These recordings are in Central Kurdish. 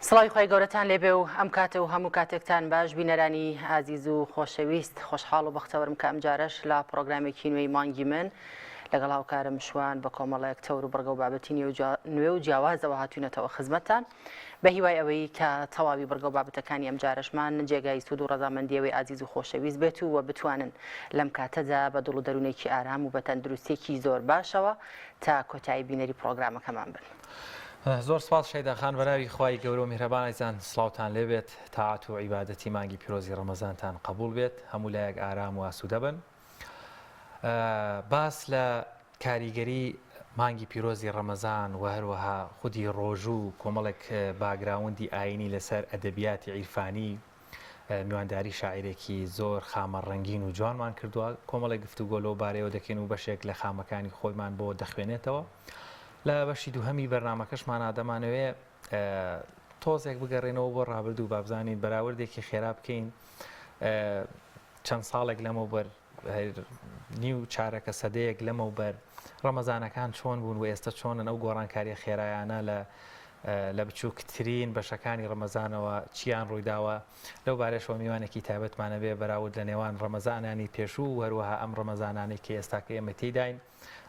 سڵاوی خۆی گەورەتان لێبێ و ئەم کاتە و هەموو کاتێکتان باش بینەرانی ئازیز و خۆشەویست خۆشحاڵ و بەختەوەرم کە ئەم جارەش لە پرۆگرامێکی نوێی مانگی من لەگەڵ هاوکارم شوان بە کۆمەڵەیەک تەور و بەرگە و بابەتی نوێ و جیاوازەوە هاتوونەتەوە خزمەتتان بە هیوای ئەوەی کە تەواوی بەرگە و بابەتەکانی ئەم جارەشمان جێگای سوود و ڕەزامەندیەوەی ئازیز و خۆشەویست بێت و بتوانن لەم کاتەدا بە دڵ و دەروونێکی ئارام و بە تەندروستێکی زۆر باشەوە تا کۆتایی بینەری پرۆگرامەکەمان بن. زۆر سپاس شەیداخان بەراوی خوای گەورە و میهرەبان ئایزان سڵاوتان لێبێت تاعات و عیبادەتی مانگی پیرۆزی ڕەمەزانتان قبول بێت هەموو لایەک ئارام و ئاسوودە بن. باس لە کاریگەری مانگی پیرۆزی ڕەمەزان و هەروەها خودی ڕۆژوو کۆمەڵێک باگراوندی ئاینی لەسەر ئەدەبیاتی عیرفانی میوانداری شاعیرێکی زۆر خامە ڕەنگین و جوانمان کردووە کۆمەڵێک گفتوگۆ لەو بارەیەوە دەکەین و بەشێک لە خامەکانی خۆیمان بۆ دەخوێنێتەوە. لە بەشی دووهەمی بەرنامەکەشمان ئادەمانەوێ تۆزێک بگەڕێنەوە بۆ ڕابردوو بابزانین بەراوردێکی خێرا بکەین چەند ساڵێک لەمەوبەر نیو چارەکە سەدەیەک لەمەوبەر ڕەمەزانەکان چۆن بوون و ئێستا چۆنن ئەو گۆڕانکاریە خێرایانە لە بچووکترین بەشەکانی ڕەمەزانەوە چیان ڕوویداوە لەو بارەشەوە میوانێکی تایبەتمانە بێ بەراورد لە نێوان ڕەمەزانانی پێشوو و هەروەها ئەم ڕەمەزانانی کە ئێستاکە ئێمە تێداین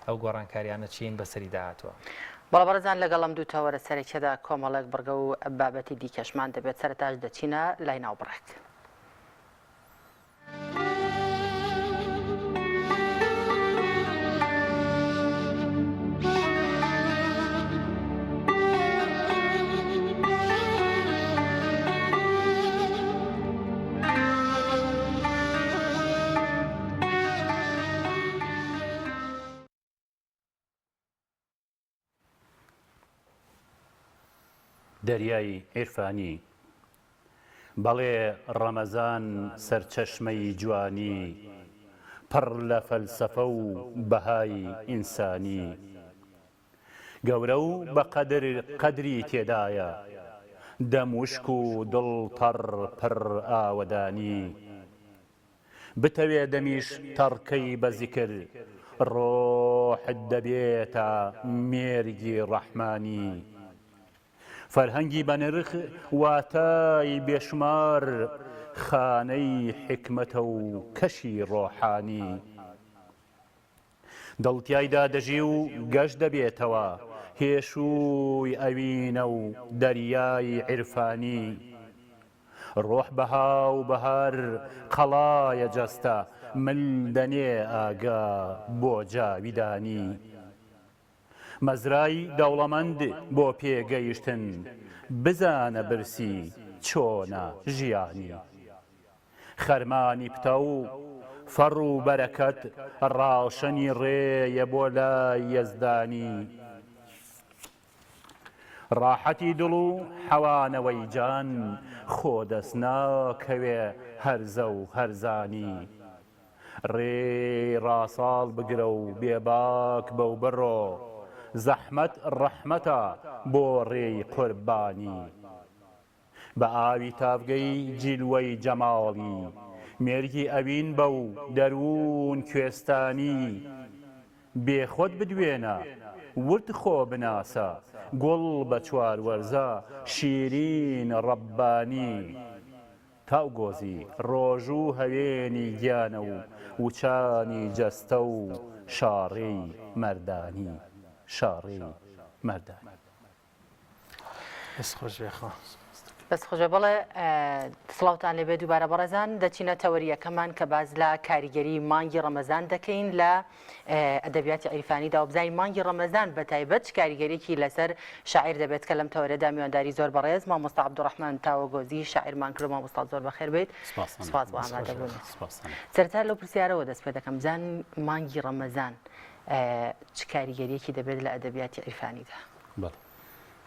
ئەو گۆڕانکاریانە چین بەسەری داهاتوە. بەڵێبەرزان لەگەڵم دوو تەوەرە سەرەکیەدا کۆمەڵێک بەرگە و بابەتی دیکەشمان دەبێت سەرەتاش دەچینە لای ناوبڕێک. دەریای عیرفانی بەڵێ ڕەمەزان سەرچەشمەی جوانی پڕ لە فەلسەفە و بەهای ئینسانی گەورە و بە قەدری تێدایە دەموشک و دڵ پڕ ئاوەدانی بتەوێ دەمیش تەڕکەی بە زیکر ڕۆحت دەبێتە مێرگی ڕەحمانی فەرهەنگی بەنرخ واتای بێشمار خانەی حکمەتە و کەشی ڕۆحانی دڵتیایدا دەژی و گەشت دەبێتەوە هێشووی ئەوینە و دەریای عیرفانی ڕۆح بەها و بەهار قەڵایە جەستە من دەنێ ئاگا بۆ جاویدانی مەزرای دەوڵەمەند بۆ پێگەیشتن بزانە برسی چۆنە ژیانی خەرمانی پتە و فەڕ و بەرەکەت ڕاوشەنی ڕێیە بۆ لای یەزدانی ڕاحەتی دڵ و حەوانەوەی جان خۆ دەست ناکەوێ هەرزە و هەرزانی ڕێ ڕاساڵ بگرە و بێباک بەو بڕۆ زەحمەت ڕەحمەتە بۆ ڕێی قوربانی بە ئاوی تافگەی جیلوەی جەماڵی مێرگی ئەوین بە و دەروون کوێستانی بێخۆت بدوێنە ورد خۆ بناسە گوڵ بە چواروەرزە شیرین ڕەبانی تاوگۆزی ڕۆژوو هەوێنی گیانە و وچانی جەستە و شاڕی مەردانی شاڕی مەردانی بەس خۆشە بڵێ سڵاوتان لێبێ دووبارە بەڕێزان دەچینە تەوەریەکەمان کە باز لە کاریگەری مانگی ڕەمەزان دەکەین لە ئەدەبیاتی عیرفانیدا و بزای مانگی ڕەمەزان بە تایبەت کاریگەریەکی لەسەر شاعیر دەبێت کە لەم تەوەرەدا میوانداری زۆر بەڕێز مامۆستا عەبدوڕەحمان تاوەگۆزی شاعیرمان کرد مامۆستا زۆر بەخێر بێت سپاس بۆ ئامادەبوون. سەرەتا لەو پرسیارەوە دەست پێ دەکەم بزان مانگی ڕەمەزان چ کاریگەریەکی دەبێت لە ئەدەبیاتی عیرفانیدا؟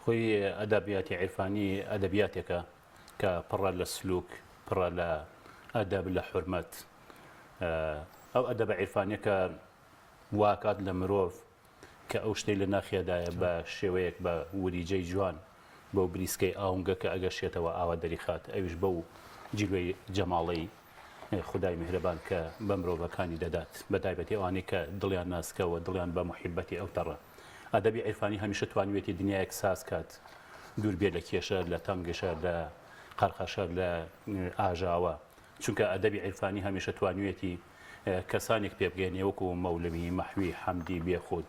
خۆی ئەدەبیاتی عیرفانی ئەدەبیاتێکە کە پڕە لە سلوک پڕە لە ئەدەب لە حورمەت ئەو ئەدەبە عیرفانیەکە واکات لە مرۆڤ کە ئەو شتەی لە ناخیەدایە بە شێوەیەک بە وریجەی جوان بەو بریسکەی ئاونگە کە ئەگەشێتەوە ئاوا دەریخات ئەویش بەو جیلوەی جەماڵەی خدای میهرەبان کە بە مرۆڤەکانی دەدات بەتایبەتی ئەوانەی کە دڵیان ناسکەوە دڵیان بە محیبەتی ئەو تەڕە ئەدەبی عیرفانی هەمیشە توانوێتی دنیایەک ساز کات دوور بێ لە کێشە لە تەنگشە لە قەرخەشە لە ئاژاوە چونکە ئەدەبی عیرفانی هەمیشە توانوێتی کەسانێک پێ بگەێنێ وەکو مەولەوی مەحوی حەمدی بێخود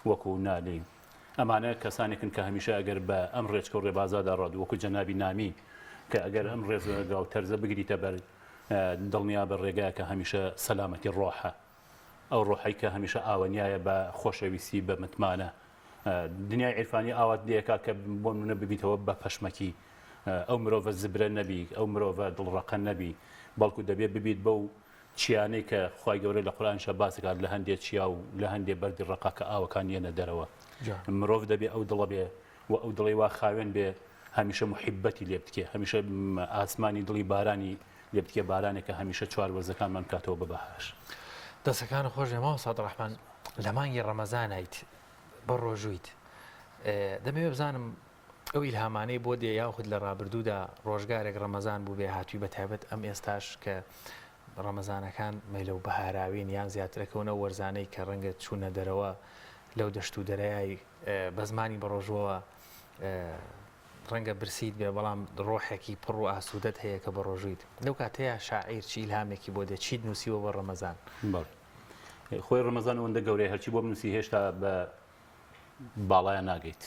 وەکو نالی ئەمانە کەسانێکن کە هەمیشە ئەگەر بە ئەم ڕێچکە و ڕێبازادا ڕاد وەکو جەنابی نامی کە ئەگەر ئەم ڕێزگا و تەرزە بگریتە بەر دڵنیا بە ڕێگایە کە هەمیشە سەلامەتی ڕۆحە ئەو ڕۆحی کە هەمیشە ئاوەنیایە بە خۆشەویستی بە متمانە دنیای عیرفانی ئاوات لێکات کە بۆ منە ببیتەوە بە پەشمەکی ئەو مرۆڤە زبرە نەبی ئەو مرۆڤە دڵڕەقە نەبی بەڵکو دەبێت ببیت بەو چیانەی کە خی گەورە لە قورآنشە باسەکات لە هەندێک چیا و لە هەندێک بەردی ڕقا کە ئاوەکان یەنە دەرەوە مرۆڤ دەبێت ئەو دڵە بێ و ئەو دڵی وا خاوێن بێ هەمیشە محیبەتی لێ بکێ هەمیشە ئاسمانی دڵی بارانی لێ بکێ بارانێکە هەمیشە چوار وەرزەکانمان کاتەوە بە بەهاش دەستەکان خۆش ماوە سادڕەحمان لە مانگی ڕەمەزانیت بە ڕۆژوویت دەمەوێت بزانم ئەو ئیلهامانەی بۆ دێ یاخود لە ڕابردوودا ڕۆژگارێک ڕەمەزان بوو بێ هاتووی بە تایبەت ئەم ئێستاش کە ڕەمەزانەکان مەلە و بەهاراوین یان زیاترەکەونە وەرزانەی کە ڕەنگە چوونە دەرەوە لەو دەشت و دەرەیای بە زمانی بەڕۆژەوە ڕەنگە برسیت بێ بەڵام ڕۆحێکی پڕ و ئاسوودەت هەیە کە بە ڕۆژویت لەو کاتەیە شاعیر چی ئیلهامێکی بۆ دێ چیت نووسیوە بە ڕەمەزان خۆی ڕەمەزان ئەوەندە گەورەی هەرچی بۆ بنووسی هێشتا بە باڵایە ناگەیت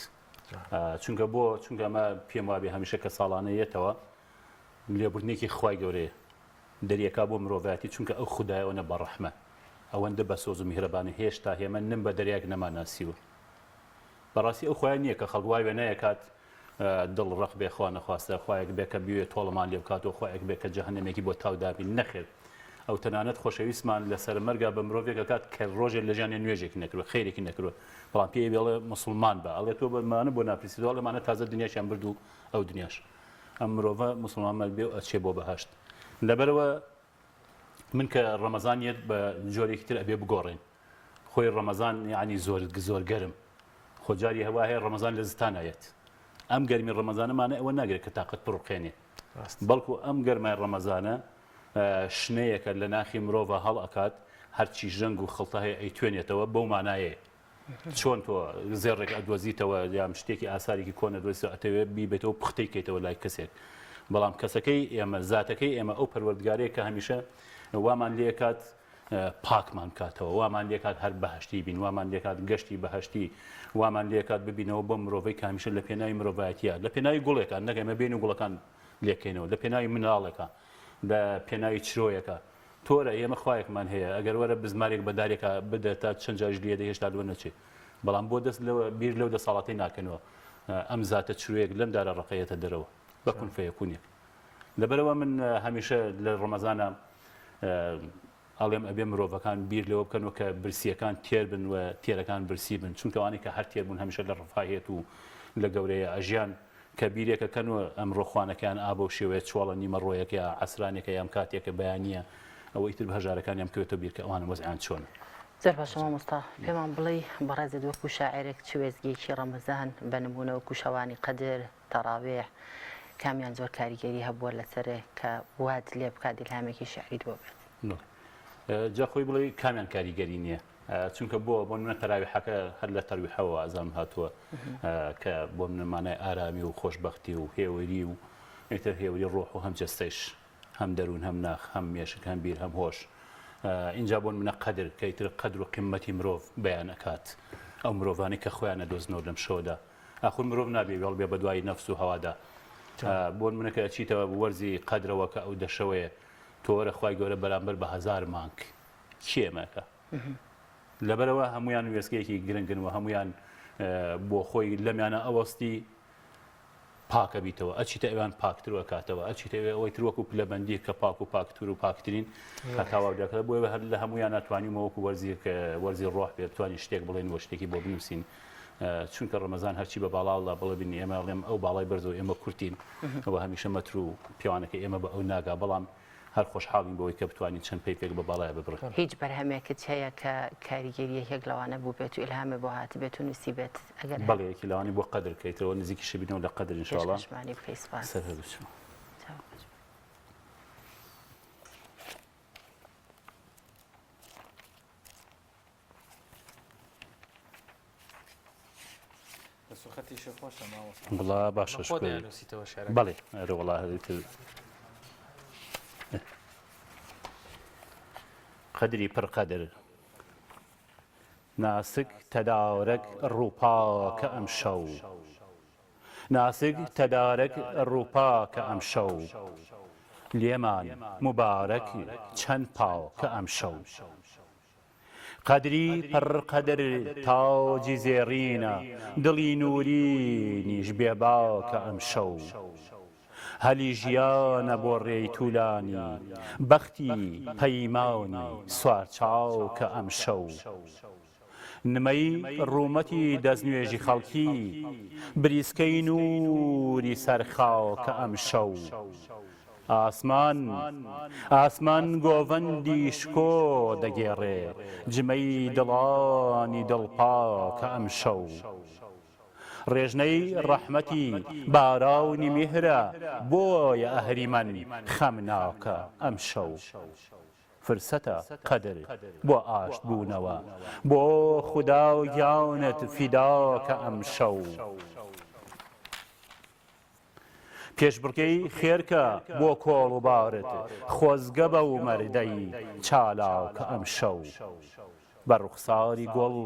چونکە بۆ چونکە ئەمە پێم وابێ هەمیشە کە ساڵانەیەتەوە لێبوردنێکی خوای گەورەیە دەریەکا بۆ مرۆڤەتی چونکە ئەو خوددایەوەنە بە ڕەحمە ئەوەندە بە سۆز و میهرەبانی هێشتا هێمە نم بە دەریاک نەماناسیوە بەڕاستی ئەو خۆیان نییە کە خەڵگوای وێ نەیەکات دڵ ڕق بێ خوا نەخواستە خوایەک بێ کە بوێ تۆڵەمان لێ بکاتەوە خوایەک بێ کە جەهەنەمێکی بۆ تاودابین نەخێت ئەو تەنانەت خۆشەویستمان لەسەر مەرگا بە مرۆڤێک کات کە ڕۆژێک لە ژیانێ نوێژێکی نەکردوە خێرێکی نەکردوە بەڵام پێی بێڵێ مسلمان بە ئەڵێ تۆ بەمانە بۆ ناپرسیدوە لەمانە تازە دنیاشیان برد و ئەو دنیاش ئەم مرۆڤە مسلمان بێ و ئەچێ بۆ بەهاشت لەبەرەوە من کە ڕەمەزانیت بە جۆرێکی تر ئەبێ بگۆڕین خۆی ڕەمەزان یعنی زۆر گەرم خۆجاری هەوا هەیە ڕەمەزان لە زستانایەت ئەم گەرمی ڕەمەزانەمانە ئەوە ناگرێت کە تااقت پڕوقێنێ بەڵکو ئەم گەرمای ڕەمەزانە شنەیەکە لە ناخی مرۆڤ هەڵ ئەکات هەرچی ژەنگ و خڵتە هەیە ئەیتوێنێتەوە بەو مانایە چۆن تۆ زێڕێک ئەدۆزیتەوە یام شتێکی ئاسارێکی کۆنە دۆزیەوە ئەتەوێت بیبێتەوە پختەی کەیتەوە لای کەسێک بەڵام کەسەکەی ئێمە زاتەکەی ئێمە ئەو پەروەردگارەیە کە هەمیشە وامان لێکات پاکمان کاتەوە وامان لێکات هەر بەهشتی بین وامان لێکات گەشتی بەهشتی وامان لێکات ببینەوە بۆ مرۆڤی کە هەمیشە لە پێناوی مرۆڤایەتیە لە پێناوی گوڵێکان نەگەمە بین و گوڵەکان لێکەینەوە لە پێناوی مناڵێکە لە پێناوی چرۆیەکە تۆرە ئێمە خوایەکمان هەیە ئەگەر وەرە بزمارێک بەدارێکە بدە تا چەند جاژ لێدە هێشتا دووە نەچێت بەڵام بۆ دەست بیر لەو دەساڵاتی ناکەنەوە ئەم زاتە چروەیەک لەم دارە ڕقەیەتە دەرەوە بەکون فەیەکونێک لەبەرەوە من هەمیشە لە ڕەمەزانە ئەڵێم ئەبێ مرۆڤەکان بیر لەوە بکەنەوە کە برسیەکان تێر بن و تێرەکان برسی بن چونکەوانی کە هەر تێر بوون هەمیشە لە ڕفاهێت و لە گەورەیە ئەژیان کە بیرێکەکەنەوە ئەم ڕۆخوانەکان ئابە و شێوەیە چۆڵە نیمە ڕۆیەک یا عسرانێکە یام کاتێکە بەیانە ئەوە ئیتر هەژارەکان یام کەوێتە بیرکە ئەوانە وەزعیان چۆنە زۆر باشە مامۆستا پێمان بڵێ بەڕێزت وەکو شاعرێک چ وێزگێکی ڕەمەزان بە نمونە وەکو شەوانی قەدر تەڕاوێح کامیان زۆر کاریگەری هەبووە لەسەرێ کە وات لێ بکات ئیلهامێکی شعریت بۆ بێت جا خۆی بڵێ کامیان کاریگەری نییە چونکە بۆ منە تەراویحەکە هەر لە تەرویحەوە ئازام هاتووە کە بۆ منمانای ئارامی و خۆشببختی و هێوری و ئیتر هێوری ڕۆح و هەم جەستەیش هەم دەروون هەم ناخ هەم مێشک هەم بیر هەم هۆش اینجا بۆن منە قەدر کە ئیتر قەدر و قیمەتی مرۆڤ بەیان ئەکات ئەو مرۆڤانی کە خۆیانە دۆزنەوە لەم شۆدا ئاخور مرۆڤ نابێ وێڵ بێ بە دوای نەفس و هەوادا بۆن منەکە ئەچیتەوە وەرزی قەدرەوە کە ئەو دەشەوەیە تۆرە خوای گەورە بەرامبەر بە 1000 مانگ کێمەکە لەبەرەوە هەمویان وێستگەیەکی گرنگن و هەمویان بۆ خۆی لەمیانە ئەوەستی پاکە بیتەوە ئەچیتە ئەویان پاکترەوە کاتەوە ئەچیتە ئەوەی تروەکو پلەبەندی کە پاک و پاکتور و پاکترین هەتاواودەکە بۆ هەر لە هەمویان ناتوانیمەوەکو وەرزی ڕۆح بێ بتوانین شتێک بڵێن وە شتێکی بۆ بنووسین چونکە ڕەمەزان هەرچی بە باڵاوڵا بڵێ بین ئێمە ئەڵێم ئەو باڵای بەرزەوە ئێمە کورتین ئەوە هەمیشە مەتر و پیاوانەکە ئێمە بە ئەو ناگا بەڵام هەر خۆشحاڵین بەوەی کە بتوانین چەند پێک بە باڵایە ببڕێت هیچ بەرهەمێکت هەیە کە کاریگەریە هێک لەوانە بوو بێت و ئیلهامێ بۆ هات بێت و نووسی بێت ئەگەر بەڵێکی لەوانی بۆ قەدر کەیتەوە نزیکی شبینەوە لە قەدر ئینشاءڵڵا پێشمانی بکەی سپاس سەر هەردووچم سوخەتیشی خۆشە ماوەستا بڵا باشە خۆ دەیانووسیتەوە شێعرەکە بەڵێ ئەرە وڵا قدری پڕ قەدر ناسک تەدارەک ڕووپاکە ئەم شەو ناسک تەدارەک ڕووپاکە ئەم شەو لێمان مبارەک چەند پاوکە ئەم شەو قەدری پڕ قەدر تاجی زێڕینە دڵی نورینیش بێباکە ئەم شەو هەلی ژیانە بۆ ڕێی توولانی بەختی پەیمانی سوارچاوکە ئەم شەو نمەی ڕوومەتی دەستنوێژی خەڵکی بریسکەی نووری سەرخاوکە ئەم شەو ئاسمان گۆڤەندی شکۆ دەگێڕێ جمەی دڵانی دڵپاکە ئەم شەو ڕێژنەی ڕەحمەتی باراونی میهرە بۆیە ئەهریمەن خەمناکە ئەم شەو فرسەتە قەدر بۆ ئاشت بوونەوە بۆ خودا و گیانت فیداکە ئەم شەو پێشبڕکەی خێرکە بۆ کۆڵ و بارت خۆزگە بە و مەردەی چالاکە ئەم شەو بە ڕوخساری گوڵ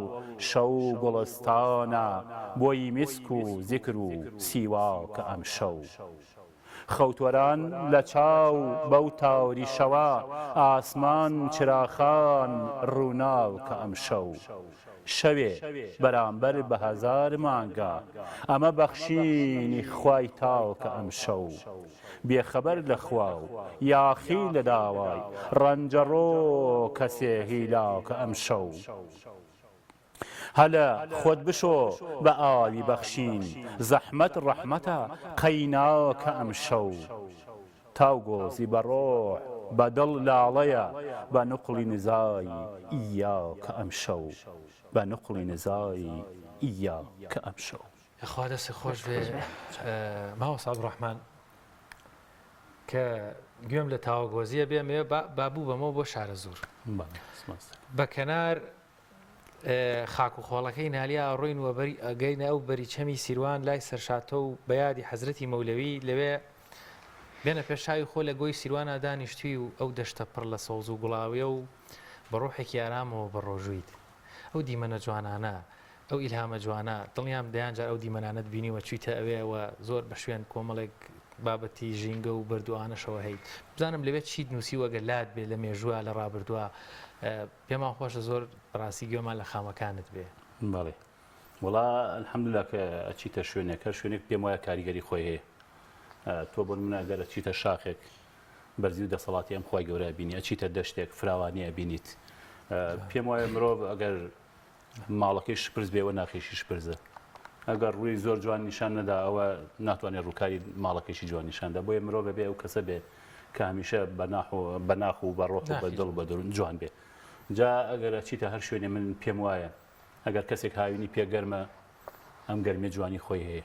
شەو گوڵستانە بۆی میسک و زیکر و سیواکە ئەم شەو خەوتوەران لە چاو بەو تاوری شەوە ئاسمان چراخان ڕووناوکە ئەم شەو شەوێ بەرامبەر بە هەزار مانگە ئەمە بەخشینی خوای تاوکە ئەم شەو بێخەبەر لە خوا و یاخی لە داوای ڕەنجەڕۆ کەسێ هیلاکە ئەم شەو هەلە خۆت بشۆ بە ئاوی بەخشین زەحمەت ڕەحمەتە قەیناکە ئەم شەو تاو گۆزی بە ڕۆح بە دڵ لاڵەیە بە نوقڵی نزایی ئیاکە ئەم شەو بە نوقڵی نزایی ئیاکە ئەم شەو خوا دەستی خۆش بێ ماوەسا عەبدوڕەحمان کە گوێم لە تاوەگۆزیە بێمێ بابوو بەمەوە بۆ شارە زۆر بە کەنار خاک و خۆڵەکەی نالیا ڕۆین وە ئەگەینە ئەو بەریچەمی سیروان لای سەرشاتە و بەیادی حەزرەتی مەولەوی لەوێ بێنە پێشاوی خۆ لە گۆی سیروانە دانیشتووی و ئەو دەشتە پڕ لە سەوز و گوڵاویە و بە ڕۆحێکی ئارامەوە بە ڕۆژوویت ئەو دیمەنە جوانانە ئەو ئیلهامە جوانە دڵیان دەیانجار ئەو دیمەنانت بینیوە چویتە ئەوێەوە زۆر بە شوێن کۆمەڵێک بابەتی ژینگە و بردووانەشەوە هەیت بزانم لەوێت چیت نووسی وەگە لات بێ لە مێژووە لە ڕابردووە پێمان خۆشە زۆر ڕاستی گوێمان لە خامەکانت بێ بەڵێ وڵا الحەمدلله کە ئەچیتە شوێنێک هەر شوێنێک پێم وایە کاریگەری خۆی هەیە تۆ بۆ نمونە ئەگەر ئەچیتە شاخێک بەرزی و دەسەڵاتی ئەم خۆی گەورە بینی ئەچیتە دەشتێک فراوانیە بینیت پێم وایە مرۆڤ ئەگەر ماڵەکەی شپرز بێەوە ناخێشی شپرزە ئەگەر ڕووی زۆر جوان نیشان نەدا ئەوە ناتوانێت ڕووکاری ماڵەکەیشی جوان نیشاندا بۆیە مرۆڤ بێ ئەو کەسە بێ کە هەمیشە بەناخ و بەڕۆح و بە دڵ بە دڕون جوان بێ جا ئەگەر ئەچیتە هەر شوێنێ من پێم وایە ئەگەر کەسێک هاوینی پێگەرمە ئەم گەرمێ جوانی خۆی هەیە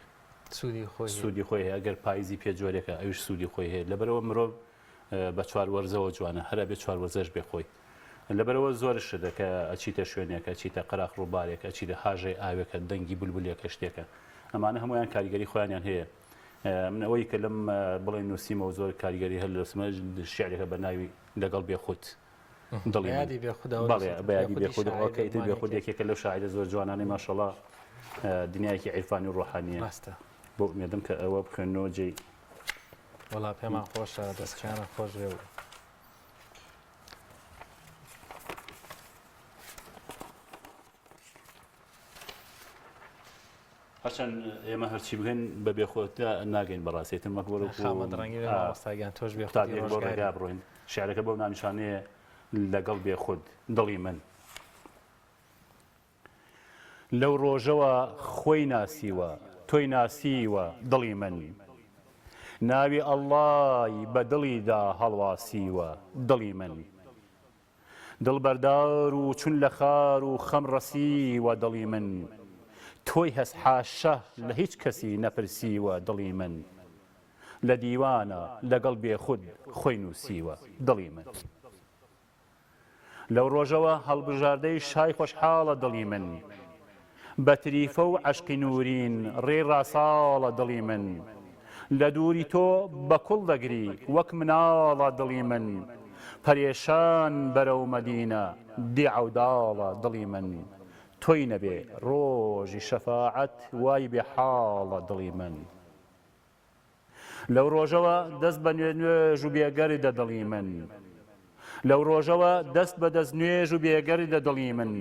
سوودی خۆی هەیە ئەگەر پاییزی پێ جۆرێکە ئەوش سوودی خۆی هەیە لەبەرەوە مرۆڤ بە چواروەرزەوە جوانە هەرا بێ چواروەرزەش بێ خۆی لەبەرەوە زۆرش دەکە ئەچیتە شوێنێکە ئەچیتە قەراق ڕووبارێک ئەچیتە هاژەی ئاوێکە دەنگی بولبولێکە شتێکە ئەمانە هەمویان کاریگەری خۆیانیان هەیە من ئەوەی کە لەم بڵێ نووسیمەوە زۆر کاریگەری هەر لە سمە شعرێکە بە ناوی لەگەڵ بێخود دڵی بەیادی بێخود ئەوکەیتر بێخود یەکێکە لەو شاعرە زۆر جوانانەی ماشەڵڵا دنیایەکی عیرفانی و ڕۆحانیە بۆ ئومێدەم کە ئەوە بخوێنەوە جێی وەڵا پێمان خۆشە دەستیانە خۆش بێ و هەرچەند ئێمە هەرچی بگەین بە بێخۆتە ناگەین بەڕاستێتن مەکبەر خامەدڕەنگیستاگەان تۆش بێ ڕێگا بڕۆین شعرەکە بەو نامیشانەیە لەگەڵ بێخود دڵی من لەو ڕۆژەوە خۆی ناسیوە تۆی ناسیوە دڵی من ناوی ئەڵڵای بە دڵیدا هەڵواسیوە دڵی من دڵبەردار و چون لە خار و خەم ڕەسیوە دڵی من تۆی هەست حاشە لە هیچ کەسی نەپرسیوە دڵی من لە دیوانە لەگەڵ بێخود خۆی نووسیوە دڵی من لەو ڕۆژەوە هەڵبژاردەی شای خۆشحاڵە دڵی من بە تریفە و عەشقی نورین ڕێ ڕاساڵە دڵی من لە دووری تۆ بە کوڵ دەگری وەک مناڵە دڵی من پەرێشان بەرەو مەدینە دیعەوداڵە دڵی من تۆی نەبێ ڕۆژی شەفاعەت وای بێحاڵە دڵی من لەو ڕۆژەوە دەست بە نوێژ و بێگەردە دڵی من لەو ڕۆژەوە دەست بە دەست نوێژ و بێگەردە دڵی من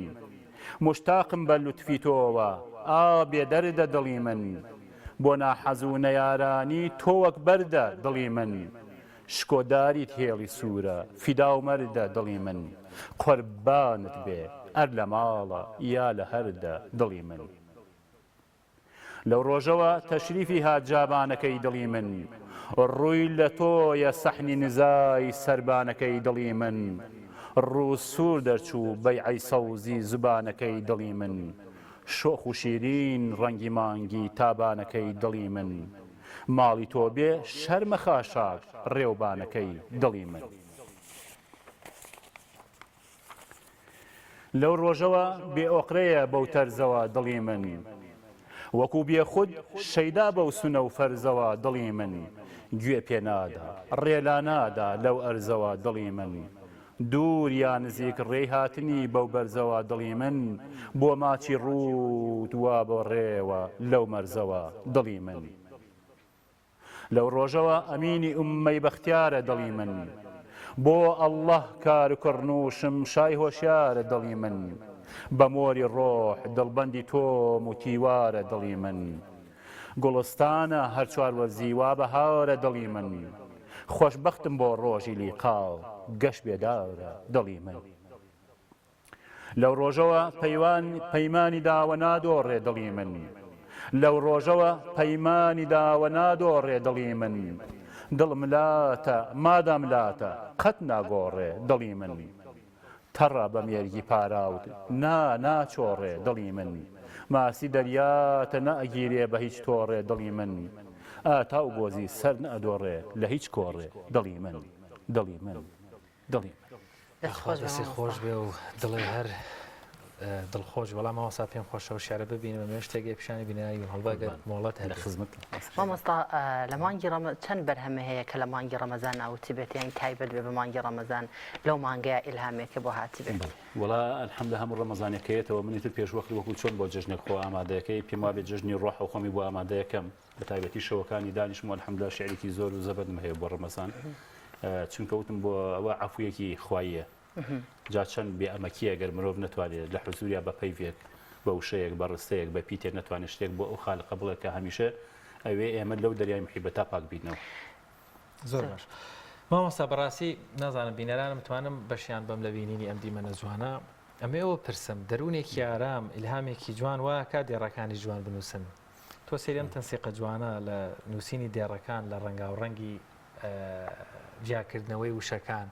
مشتاقم بە لوتفی تۆوە بێدەردە دڵی من بۆ ناحەز و نەیارانی تۆ وەک بەردە دڵی من شکۆداریت هێڵی سوورە فیدا و مەردە دڵی من قوربانت بێ ئەر لە ماڵە یا لە هەردە دڵی من لەو ڕۆژەوە تەشریفی هات جابانەکەی دڵی من ڕووی لە تۆیە سەحنی نزای سەربانەکەی دڵی من ڕوو سوور دەرچوو بەیعەی سەوزی زبانەکەی دڵی من شۆخ و شیرین ڕەنگی مانگی تابانەکەی دڵی من ماڵی تۆ بێ شەرمە خاشاک ڕێوبانەکەی دڵی من لەو ڕۆژەوە بێ ئۆقرەیە بەو تەرزەوە دڵی من وەکو بێ خود شەیدا بەو سونە و فەرزەوە دڵی من گوێ پێنادا ڕێلا نادا لەو ئەرزەوە دڵی من دوور یا نزیک ڕێی هاتنی بەو بەرزەوە دڵی من بۆ ماچی ڕوو دوا بۆ ڕێوە لەو مەرزەوە دڵی من لەو ڕۆژەوە ئەمینی ئوممەی بەختیارە دڵی من بۆ ئەڵڵەه کار و کڕنووشم شای هۆشیارە دڵی من بە مۆری ڕۆح دڵبەندی تۆم و تیوارە دڵی من گوڵستانە هەر چواروە زیوا بەهارە دڵی من خۆشبەختم بۆ ڕۆژی لیقاو گەشت بێدارە دڵی من لەو ڕۆژەوە پەیمانی داوە نادۆڕێ دڵی من لەو ڕۆژەوە پەیمانی داوە نادۆڕێ دڵی من دڵم لاتە مادام لاتە قەت ناگۆڕێ دڵی من تەڕە بە مێرگی پاراوت ناچۆڕێ دڵی من ماسی دەریاتە نەئەگیرێ بە هیچ تۆڕێ دڵی من ئاتا و گۆزی سەر نەئەدۆڕێ لە هیچ کۆڕێ دڵی من دڵی من دڵی من دەستی خۆش بێ و دڵێ هەر دڵخۆش وەڵام ماوەسا پێم خۆشەوە شارە ببینم مێ شتێکی پیشانی بینایی هەڵباگە مۆڵەت هەر خزمەت مامۆستا لە مانگی چەند بەرهەمە هەیە کە لە مانگی ڕەمەزان ئاوتی بێت یان تایبەت بێ بە مانگی ڕەمەزان لەو مانگەیە ئیلهامێکە بۆ هاتی بێت وڵا ئەلحەمدە هەموو ڕەمەزانەکەیەتەوە منیتر پێشوەخت وەکو چۆن بۆ جژنێک خۆ ئامادەیەکەی پێم وابێت جژنی ڕۆح و خۆمی بۆ ئامادەیەکەم بە تایبەتی شەوەکانی دانیشم ئەلحەمدە شعرێکی زۆر و زەبەرم هەیە بۆ ڕەمەزان چونکە وتم بۆ ئەوە عەفوویەکی خواییە جا چەند بێ ئەمەکیە گەر مرۆڤ نەتوانێت لە حزوریا بە پەیوێک بە وشەیەک بە ڕستەیەک بە پیتێک نەتوانێت شتێک بۆ ئەو خالقە بڵێ کە هەمیشە ئەوێ ئێمە لەو دەریای محیبەتا پاک بینەوە زۆر باش مامۆستا بەڕاستی نازانم بینەرانم توانم بەشیان بەم لە بینینی ئەم دیمەنە جوانە ئەمێ ئەوە پرسم دەروونێکی ئارام ئیلهامێکی جوان وایە کا دێڕەکانی جوان بنووسن تۆ سەیرم تەنسیقە جوانە لە نووسینی دێڕەکان لە ڕەنگاوڕەنگی جیاکردنەوەی وشەکان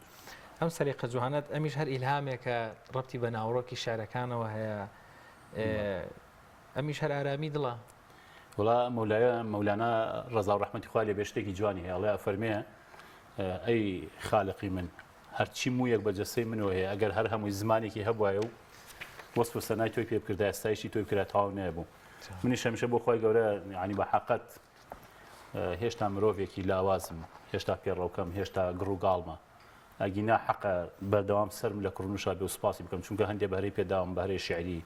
ئەم سەریقە جوانەت ئەمیش هەر ئیلهامێکە ڕەبتی بە ناوڕۆکی شارەکانەوە هەیە ئەمیش هەر ئارامی دڵە وڵا مەولانا ڕەزا و ڕەحمەتی خوا لێ بێ شتێکی جوانی هەیە ئەڵێ فەرمێ ئەی خالقی من هەرچی مویەک بە جەستەی منەوە هەیە ئەگەر هەر هەمووی زمانێکی هەبوایە و وەسف و سەنای تۆی پێ بکردا ئێستایشی تۆی کرا تەواو نەبوو منیش هەمیشە بۆ خۆی گەورە یعنی بە حەقەت هێشتا مرۆڤێکی لاوازم هێشتا پێڕەوکەم هێشتا گڕووگاڵمە ئەگینا حەقە بەردەوام سرم لە کوڕنووشا بێ و سوپاسی بکەم چونکە هەندێک بەهرەی پێداوم بەهرەی شیعری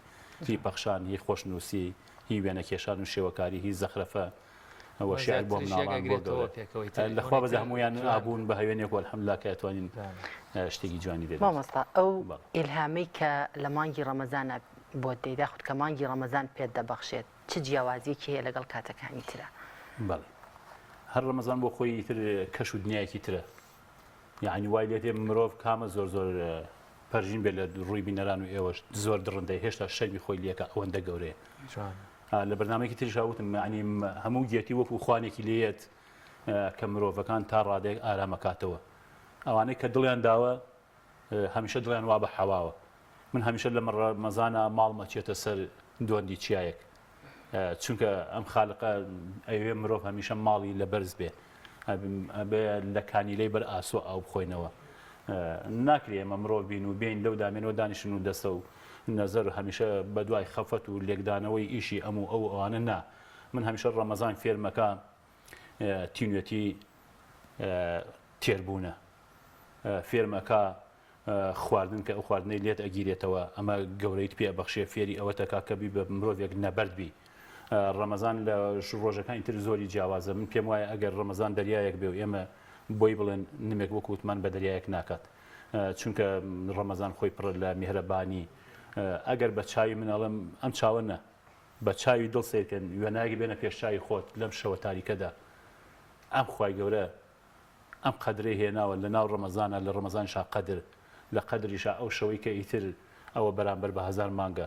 هی پەخشان هی خۆشنووسی هی وێنە کێشان و شێوەکاری هی زەخرەفە ئەوە شیعر بۆ مناڵان بۆ لەخوا بەزە هەمویان ئابوون بە هەوێنێک وەلحەمدولیلا کە ئەتوانین شتێکی جوانی بێت مامۆستا ئەو ئیلهامەی کە لە مانگی ڕەمەزانە بۆ دەیدا خودت کە مانگی ڕەمەزان پێت دەبەخشێت چ جیاوازیەکی هەیە لەگەڵ کاتەکانی ترە بەڵێ هەر ڕەمەزان بۆ خۆی تر کەش و دنیایەکی ترە یعنی وای لێتێ مرۆڤ کامە زۆر زۆر پەرژین بێت لە ڕووی بینەران و ئێوەش زۆر دڕندەی هێشتا شەرمی خۆی لێکە ئەوەندە گەورەیە لە بەرنامێکی تریشاوتم ینی هەموو گێتی وەکو خوانێکی لێت کە مرۆڤەکان تا ڕادێک ئارامەکاتەوە ئەوانەی کە دڵیان داوە هەمیشە دڵیان وا بە حەواوە من هەمیشە لە ڕەمەزانە ماڵمە چێتە سەر دۆندی چیایەک چونکە ئەم خالقە ئەوێ مرۆڤ هەمیشە ماڵی لە بەرز بێ ئەبێ لە کانیلەی بەر ئاسۆ ئاو بخۆینەوە ناکرێ ئەمە مرۆڤ بین و بین لەو دامێنەوە دانیشن و دەستە و نەزەر و هەمیشە بە دوای خەفەت و لێکدانەوەی ئیشی ئەو ئەوانە نا من هەمیشە ڕەمەزان فێرمەکە تینوێتی تێربوونە فێرمەکە خواردن کە ئەو خواردنەی لێت ئەگیرێتەوە ئەمە گەورەیت پێ بەخشێ فێری ئەوە تەکاکەبی بە مرۆڤێک نەبەردبی ڕەمەزان لە ڕۆژەکانی تر زۆری جیاوازە من پێم وایە ئەگەر ڕەمەزان دەریایەک بێ و ئێمە بۆی بڵێن نمێک وەکوتمان بە دەریایەک ناکات چونکە ڕەمەزان خۆی پڕ لە میهرەبانی ئەگەر بە چاوی منەڵم ئەم چاوەنە بە چاوی دڵ سێکن وێناگی بێنە پێش چاوی خۆت لەم شەوە تاریکەدا ئەم خوای گەورە ئەم قەدرەی هێناوە لە ناو ڕەمەزانە لە ڕەمەزانشا قەدر لە قەدریشا ئەو شەوەی کە ئیتر ئەوە بەرامبەر بە هەزار مانگە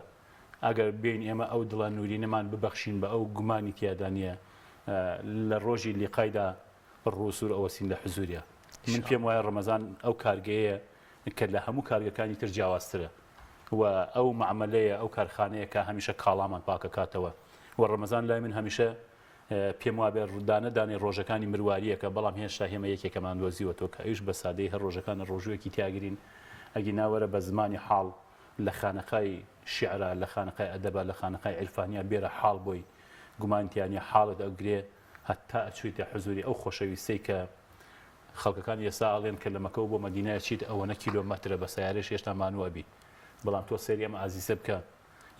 ئەگەر بین ئێمە ئەو دڵە نورینەمان ببەخشین بە ئەو گومانی تیادا نییە لە ڕۆژی لیقایدا ڕووسور ئەوەسین لە حزوریە من پێم وایە ڕەمەزان ئەو کارگەیە کە لە هەموو کارگەکانی تر جیاوازترە و ئەو معاملەیە ئەو کارخانەیە کە هەمیشە کاڵامان پاکەکاتەوە و ڕەمەزان لای من هەمیشە پێم وابێ ڕوودانە دانێ ڕۆژەکانی مروواریەکە بەڵام هێشتا هێمە یەکێکەمان دۆزیوەتەوە کە ئەوش بە سادەی هەر ڕۆژەکانە ڕۆژوەکی تیاگرین ئەگی ناوەرە بە زمانی حاڵ لە خانەقای شعرا لە خانەقای ئەدەبە لە خانەقای عیرفانیا بێرە حاڵ بۆی گومانتیانی حاڵت ئەوگرێ هەتا ئەچویتە حزوری ئەو خۆشەویستەی کە خەڵکەکان ئێستا ئاڵێن کە لە مەکەوە بۆ مەدینایە چیت ئەوەنە کیلۆمەترە بە سیارەش هێشتا مانووەبی بەڵام تۆ سەری ئەمە ئازیزە بکە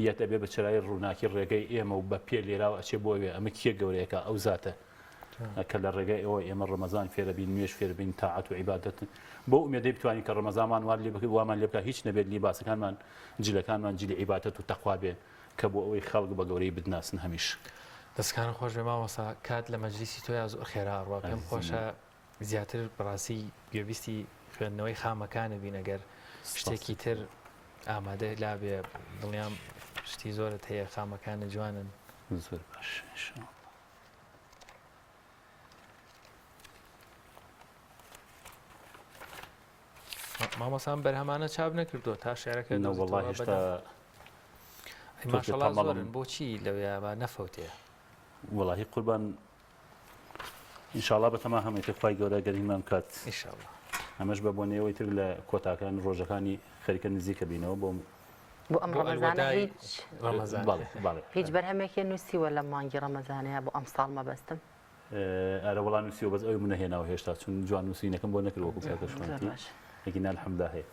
یەتە بێ بە چرای ڕووناکی ڕێگەی ئێمە و بە پێ لێراوە ئەچێ بۆوێ ئەمە کێ گەورەیەەکە ئەو زاتە کە لە ڕێگەی ئەوە ئێمە ڕەمەزان فێرەبین نوێش فێربین تاعەت و عیبادەت بۆ ئومێدەی بتوانین کە ڕەمەزانمان وامان لێ بکە هیچ نەبێت لیباسەکانمان جلەکانمان جلی عیبادەت و تەقوا بێ کە بۆ ئەوەی خەڵک بە گەورەی بدناسن هەمیش دەستکان خۆش بێ مامۆستا کات لە مەجلیسی تۆ یا زۆر خێرا ڕوا پێم خۆشە زیاتر بەڕاستی گوێویستی خوێندنەوەی خامەکانە بین ئەگەر شتێکی تر ئامادە لا بێ دڵیان شتی زۆرت هەیە خامەکانە جوانن زۆر باش مامۆسان بەرهەمانە چاپ نەکردو تا شێعرەکە وەڵڵا هێشتا ماشەڵڵا زۆرن بۆچی لەوێ نەفەوتێ وەڵاهی قوربان ئینشاڵڵا بەتەما هەمێک خوای گەورە گەریمان کات ئینشاڵڵا ئەمەش بە بۆنەوەی تر لە کۆتاکان ڕۆژەکانی خەریکە نزیکە بینەوە بۆ ئەم ڕەمەزانە هیچ بەرهەمێکی نووسیوە لە مانگی ڕەمەزانەیە بۆ ئەم ساڵ مەبەستم ئەرە وەڵام نووسیوە بەس ئەوی منە هێناوە هێشتا چون جوان نووسینەکەم بۆ نەکردوە وەکو کاکە شوانتی یەکینا الحەمدا هەیە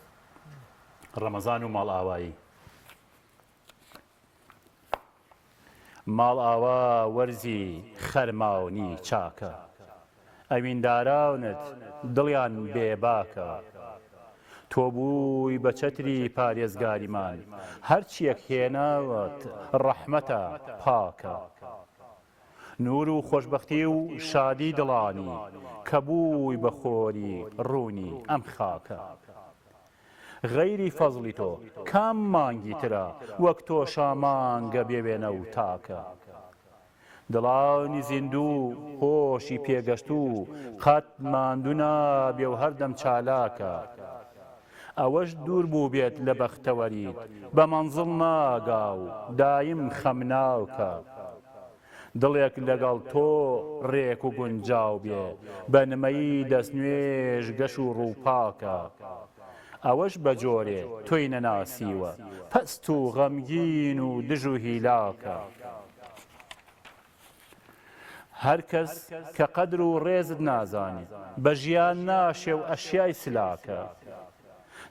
ڕەمەزان و ماڵ ئاوایی ماڵ ئاوا وەرزی خەرماونی چاکە ئەوینداراونت دڵیان بێباکە تۆ بووی بە چەتری پارێزگاریمان هەرچیەک هێناوت ڕەحمەتە پاکە نور و خۆشبەختی و شادی دڵانی کە بووی بە خۆری ڕوونی ئەم خاکە غەیری فەزڵی تۆ کام مانگی ترە وەک تۆ شامانگە بێوێنە و تاکە دڵانی زیندوو هۆشی پێگەشت و قەت ماندوو نابێ و هەردەم چالاکە ئەوەش دوور بوو بێت لە بەختەوەریت بە مەنزڵ ناگا و دایم خەمناوکە دڵێک لەگەڵ تۆ ڕێک و گونجاو بێ بە نمەی دەستنوێژ گەش و ڕووپاکە ئەوەش بە جۆرێ تۆی نەناسیوە پەست و غەمگین و دژ و هیلاکە هەر کەس کە قەدر و ڕێزت نازانی بە ژیان ناشێ و ئەشیای سلاکە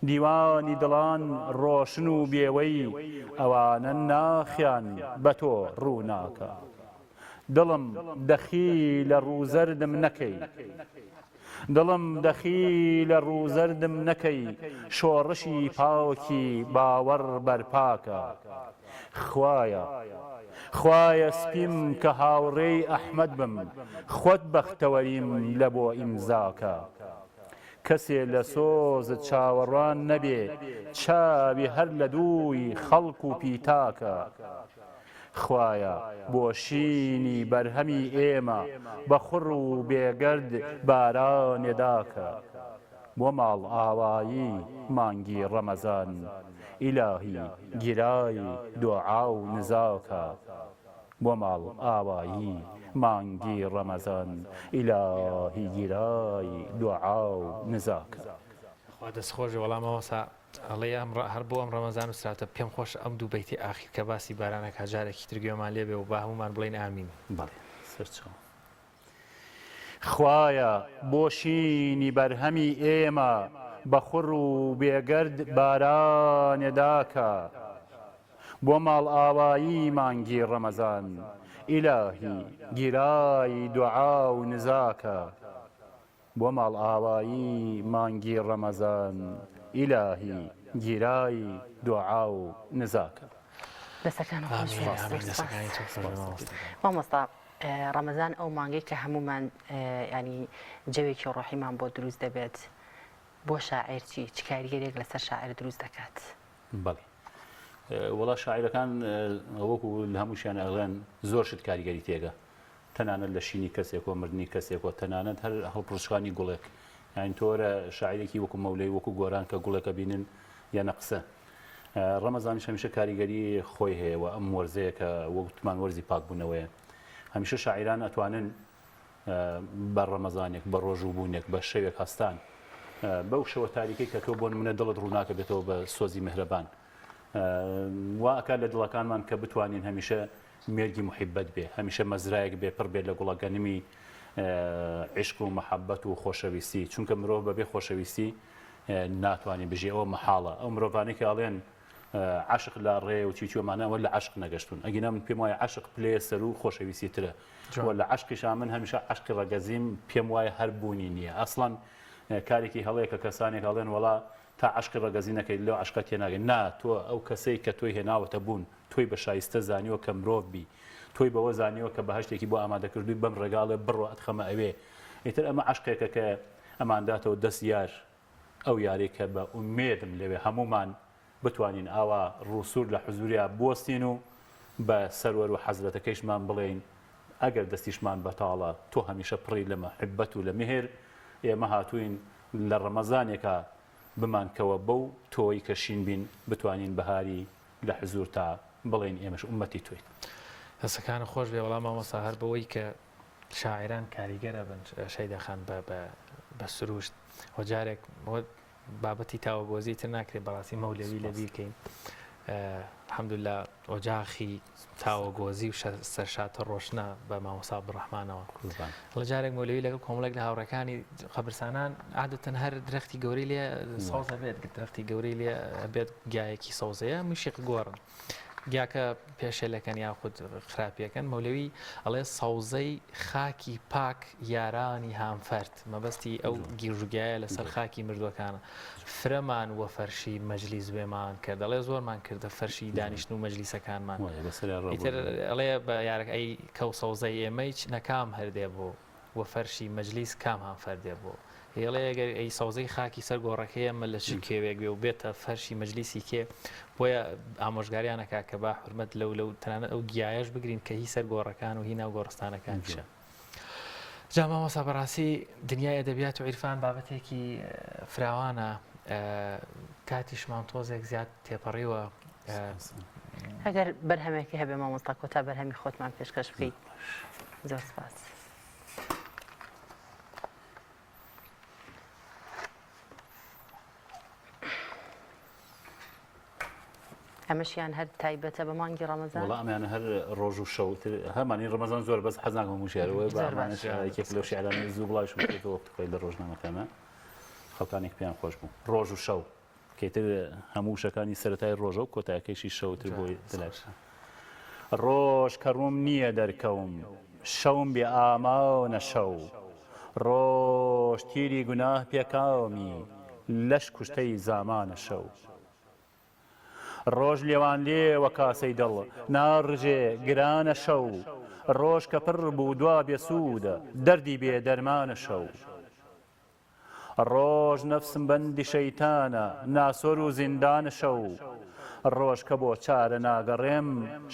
دیوانی دڵان ڕۆشن و بێوەی ئەوانە ناخیان بە تۆ ڕووناکە دڵم دەخی لە ڕووزەردم نەکەی دڵم دەخی لە ڕووزەردم نەکەی شۆڕشی پاوکی باوەڕ بەرپاکە خوایە سپیم کە هاوڕێی ئەحمەد بم خۆت بەختەوەریم لە بۆ ئیمزاکە کەسێ لە سۆزت چاوەڕوان نەبێ چاوی هەر لە دووی خەڵک و پیتاکە خوایە بۆشینی بەرهەمی ئێمە بە خوڕ و بێگەرد بارانێداکە بۆ ماڵ ئاوایی مانگی ڕەمەزان ئیلاهی گیرای دوعا و نزاکە بۆ ماڵ ئاوایی مانگی ڕەمەزان ئیلاهی گیرای دوعا و نزاکە خوا دەستخۆشی وەڵامەوەسا ئەڵێ هەر بۆ ئەم ڕەمەزان وسراتە پێم خۆش ئەم دوو بەیتی ئاخیر کە باسی بارانە کاجارێکی ترگوێمان لێبێ و با هەمومان بڵین ئامین. بەڵێ سەرچاو خوایە بۆشینی بەرهەمی ئێمە بە خوڕ و بێگەرد بارانێداکە بۆ ماڵ ئاوایی مانگی ڕەمەزان ئیلاهی گیرای دوعا و نزاکە بۆ ماڵ ئاوایی مانگی ڕەمەزان ئیلاهی گیرای دوعا و نزاکە. دەستەکان مامۆستا ڕەمەزان ئەو مانگەی کە هەمومان ینی جەوێکی ڕۆحیمان بۆ دروست دەبێت بۆ شاعیر چ کاریگەرێک لەسەر شاعیر دروست دەکات؟ بەڵێ وڵا شاعیرەکان وەکو لە هەمووشیان ئەڵێن زۆر شت کاریگەری تێگە تەنانەت لە شینی کەسێک و مردنی کەسێک و تەنانەت هەر هەڵپڕشکانی گوڵێک یان تۆرە شاعیرێکی وەکو مەولەی وەکو گۆران کە گوڵەکە بینن یا نەقسە. ڕەمەزانیش هەمیشە کاریگەری خۆی هەیە و ئەم وەرزەیە کە وەکتمان وەرزی پاکبوونەوەیە. هەمیشە شاعیران ئەتوانن بە ڕەمەزانێک بە ڕۆژووبوونێک بە شەوێک هەستان بەو شەوە تاریکەی کە تۆ بۆ منە دڵت ڕووناکە بێتەوە بە سۆزی مهرەبان واکە لە دڵەکانمان کە بتوانین هەمیشە مێرگی محیبەت بێ هەمیشە مەزرایەک بێ پڕ بێت لە گوڵەگەنمی عشق و مەحەبەت و خۆشەویستی چونکە مرۆڤ بەبێ خۆشەویستی ناتوانین بژێ ئەوە مەحاڵە ئەو مرۆڤانەی کە ئەڵێن عاشق لە ڕێ و چیچوەمانەوە لە عاشق نەگەشتون ئەگەنا من پێم وایە عاشق پلێ سەر و خۆشەویستی ترە لە عاشقیشا من هەمیشە عاشقی ڕەگەزیم پێم وایە هەر بوونی نییە ئەسڵەن کارێکی هەڵەیە کە کەسانێک هەڵێن وڵا تا عاشقی ڕەگەزی نەکەیت لەو عاشقە تێناگەن نا تۆ ئەو کەسەی کە تۆی هێناوەتە بوون تۆی بە شایستە زانیوە کە مرۆڤ بی تۆی بەوە زانیوە کە بەهشتێکی بۆ ئامادەکردووی بەم ڕێگاڵێ بڕۆ ئەتخەمە ئەوێ ئیتر ئەمە عاشقێکە کە ئەمانداتەوە دەست یار ئەو یارێک کە بە ئومێدم لەوێ هەمومان بتوانین ئاوا ڕووسور لە حزوریا بوەستین و بە سەروەر و حەزرەتەکەیشمان بڵێین ئەگەر دەستیشمان بەتاڵە تۆ هەمیشە پڕی لە مەحبەت و لە میهێر ئێمە هاتوین لە ڕەمەزانێکە بمانکەوە بەو تۆی کە شین بین بتوانین بەهاری لە حزور تا بڵێن ئێمەش ئومەتی توین. دەستەکانە خۆش بێ وەڵام مامۆستا هەر بەوەی کە شاعران کاریگەرە بن شەیدەخان بە سروشت وەجارێک بابەتی تاوەگۆزی تر ناکرێت بەڕاستی مەولەوی لە بیرکەین الحەمدوللا ئۆجاخی تاوەگۆزی و سەرشاتە ڕۆشنە بە مامۆستا عەبدوڕەحمانەوە لە جارێک مەولەوی لەگەڵ کۆمەڵێک لە هاوڕەکانی قەبرستانان عادەتەن هەر درەختی گەورەی لێ سەوزە بێت درەختی گەورەی لێ بێت گیایەکی سەوزەیە مشیق گۆڕن گیاکە پێشێلەکەن یاخود خراپیەکەن مەولەوی ئەڵێ سەوزەی خاکی پاک یارانی هامفەرد مەبەستی ئەو گیرژوگایە لەسەر خاکی مردوەکانە فرەمان وە فەرشی مەجلیس بێمان کرد دەڵێ زۆرمان کردە فەرشی دانیشتن و مەجلیسەکانمان ئیتر ئەڵێ بە یارەکەی کەو سەوزەی ئێمەی نەکام هەردێ بۆ وە فەرشی مەجلیس کام هامفەردێ بۆ هێڵێ ئەگەر ئەی سەوزەی خاکی سەر گۆڕەکەی ئەمە لە چ کێوێک بێ و بێتە فەرشی مەجلیسی کێ بۆیە ئامۆژگاریانەکە کە با حورمەت لەو تەنانەت ئەو گیایەش بگرین کە هی سەر گۆڕەکان و هی ناو گۆڕستانەکانیشە. جا مامۆستا بەڕاستی دنیای ئەدەبیات و عیرفان بابەتێکی فراوانە کاتیشمان تۆزێک زیاد تێپەڕیوە ئەگەر بەرهەمێکی هەبێ مامۆستا کۆتا بەرهەمی خۆتمان پێشکەش بکەیت زۆر سپاس. ئەمەشیان هەر تایبەتە بە مانگی ڕەمەزان وڵام ئەمیانە هەر ڕۆژ و شەوتر هەمانی ڕەمەزان زۆر بەس حەز ناکەم شێرەوەی بەمانێک لەو شیعرانی زوو بڵاویش بکرێتەوە وەختەکەی لە ڕۆژنامەکەمە خەڵکانێک پێیان خۆش بوو ڕۆژ و شەو کەیتر هەموو شەکانی سەرەتای ڕۆژە و کۆتایەکەیشی شەوتر بۆی دلش ڕۆژ کە ڕووم نییە دەرکەوم شەوم بێ ئاماو نەشەو ڕۆژ تیری گوناه پێکاومی لەش کوشتەی زامانە شەو ڕۆژ لێوان لێوە کاسەی دڵ ناڕژێ گرانە شەو ڕۆژ کە پڕ بوو دوا بێسوودە دەردی بێ دەرمانە شەو ڕۆژ نەفسم بەندی شەیتانە ناسۆر و زیندانە شەو ڕۆژ کە بۆ چارە ناگەڕێم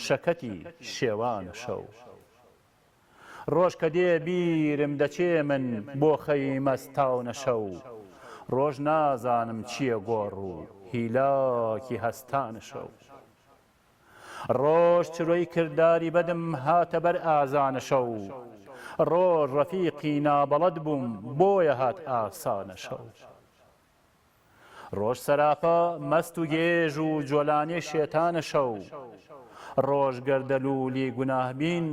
شەکەتی شێوانە شەو ڕۆژ کە دێ بیرم دەچێ من بۆ خەیمەستاونە شەو ڕۆژ نازانم چییە گۆڕ و هیلاکی هەستانە شەو ڕۆژ چرۆی کردداری بەدم هاتە بەر ئازانە شەو ڕۆژ ڕەفیقی نابەڵەد بووم بۆیە هات ئاسانە شەو ڕۆژ سەراپە مەست و گێژ و جۆلانێ شێتانە شەو ڕۆژ گەردەلولی گوناهبین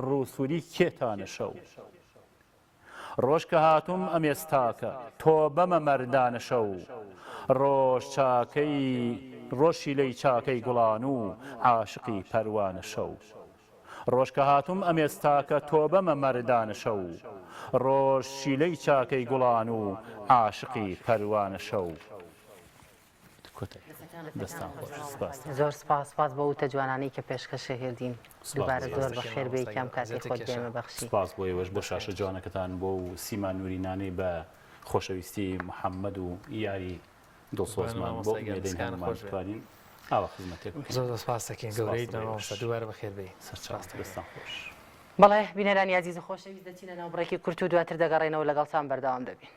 ڕووسولی کێتانە شەو ڕۆژ کە هاتووم ئەمێستاکە تۆ بەمە مەردانە شەو ڕۆژی لەی چاکەی گوڵان و عاشقی پەروانە شەو ڕۆژ کە هاتووم ئەمێستاکە تۆ بەمە مەردانە شەو ڕۆژی لەی چاکەی گوڵان و عاشقی پەروانە شەو زۆر سپاس بۆ وتە جوانانەی کە پێشکەشە هێردین دووبارە زۆر بە خێر بێ کام کاتی خۆت دێمە بەخشی سپاس بۆ ئێوەش بۆ شاشە جوانەکەتان بۆ و سیمان نورینانەی بە خۆشەویستی محەممەد و یاری دڵسۆزمان بۆ مێدەینمانتوانین ئاوا خزمەتێک زۆر سپاس دەکەین گەورەی دووبارە بە خێر بێ سەرچاستان خۆش بەڵێ بینەرانی عزیز و خۆشەویست دەچینە ناوبڕێکی کورت و دواتر دەگەڕێنەوە لەگەڵتان بەردەوام دەبین.